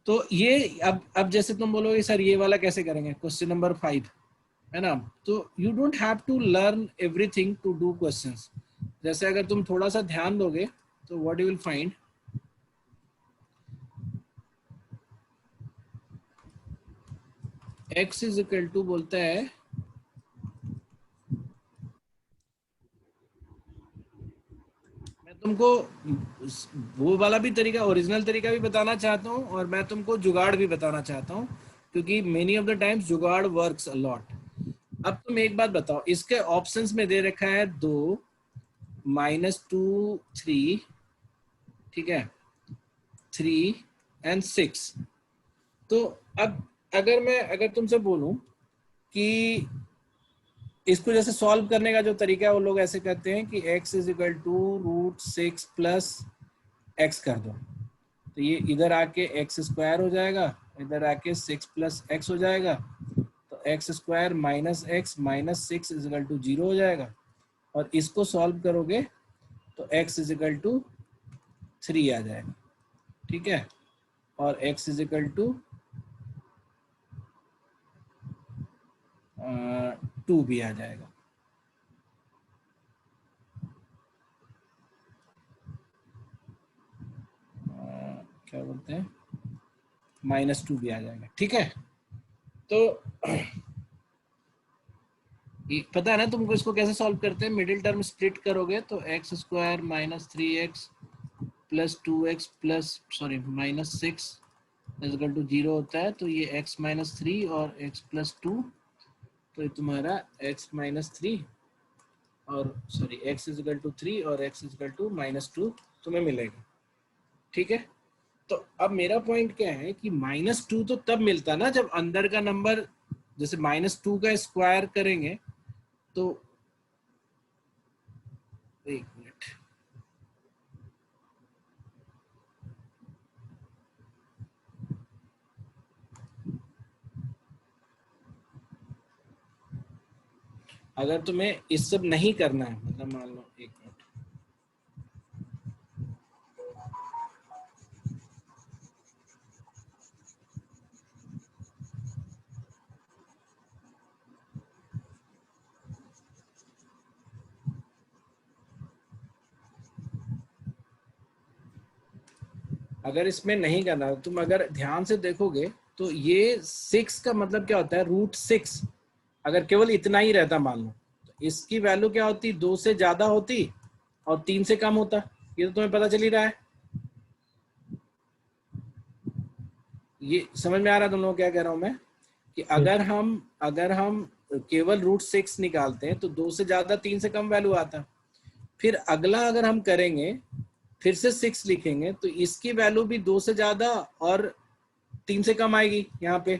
तो ये अब जैसे तुम बोलोगे सर ये वाला कैसे करेंगे, क्वेश्चन नंबर 5 है ना, तो you don't have to learn everything to do questions. जैसे अगर तुम थोड़ा सा ध्यान दोगे तो what you will find, x is equal to बोलता है तुमको वो वाला भी तरीका, ओरिजिनल तरीका भी बताना चाहता हूँ और मैं तुमको जुगाड़ भी बताना चाहता हूँ, क्योंकि मेनी ऑफ द टाइम्स जुगाड़ वर्क्स अ लॉट। अब तुम एक बात बताओ, इसके ऑप्शंस में दे रखा है 2 -2 3, ठीक है, 3 and 6। तो अब अगर तुमसे बोलूं कि इसको जैसे सॉल्व करने का जो तरीका है, वो लोग ऐसे करते हैं कि x is equal to √6 plus x कर दो, तो ये इधर आके x स्क्वायर हो जाएगा, इधर आके 6 प्लस x हो जाएगा, तो x square minus x minus 6 is equal to 0 हो जाएगा। और इसको सॉल्व करोगे तो x इज इक्वल टू 3 आ जाएगा। ठीक है, और x इज इक्वल टू 2 भी आ जाएगा। क्या बोलते हैं, -2 भी आ जाएगा। ठीक है, तो पता है ना तुमको इसको कैसे सॉल्व करते हैं, मिडिल टर्म स्प्लिट करोगे तो x square minus 3x plus 2x plus minus 6 equal to 0 होता है, तो ये x माइनस 3 और x प्लस 2, तो ये तुम्हारा x माइनस 3 और x इज इक्वल टू 3 और x इज इक्वल टू -2 तुम्हें मिलेगा। ठीक है, तो अब मेरा पॉइंट क्या है कि -2 तो तब मिलता ना जब अंदर का नंबर, जैसे -2 का स्क्वायर करेंगे तो, एक मिनट, अगर तुम्हें इस सब नहीं करना है, मतलब मान लो, एक मिनट, अगर इसमें नहीं करना, तुम अगर ध्यान से देखोगे तो ये 6 का मतलब क्या होता है, √6। अगर केवल इतना ही रहता मान लो, तो इसकी वैल्यू क्या होती, 2 से ज्यादा होती और 3 से कम होता, ये तो तुम्हें पता चल ही रहा है। ये समझ में आ रहा है तुम लोग क्या कह रहा हूं मैं, कि अगर हम केवल √6 निकालते हैं तो 2 से ज्यादा 3 से कम वैल्यू आता। फिर अगला अगर हम करेंगे फिर से 6 लिखेंगे तो इसकी वैल्यू भी 2 से ज्यादा और 3 से कम आएगी यहाँ पे,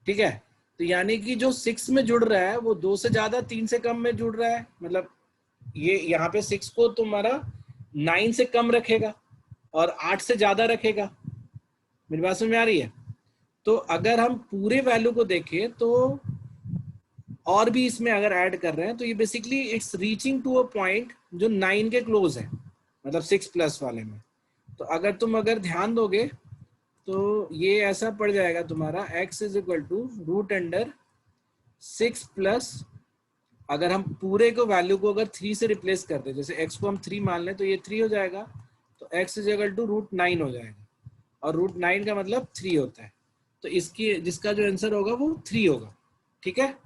ठीक है। तो यानी कि जो 6 में जुड़ रहा है वो 2 से ज्यादा 3 से कम में जुड़ रहा है, मतलब ये यहाँ पे 6 को तुम्हारा 9 से कम रखेगा और 8 से ज्यादा रखेगा। मेरी बात समझ में आ रही है? तो अगर हम पूरे वैल्यू को देखें तो और भी इसमें अगर ऐड कर रहे हैं तो ये basically it's reaching to a point जो 9 के क्लोज है, मतलब 6+ वाले में। तो अगर ध्यान दोगे तो ये ऐसा पड़ जाएगा तुम्हारा x = √6+, अगर हम पूरे को वैल्यू को अगर 3 से रिप्लेस करते हैं, जैसे x को हम 3 मान लें तो ये 3 हो जाएगा, तो x = √9 हो जाएगा, और √9 का मतलब 3 होता है। तो इसकी जिसका जो आंसर होगा वो 3 होगा, ठीक है।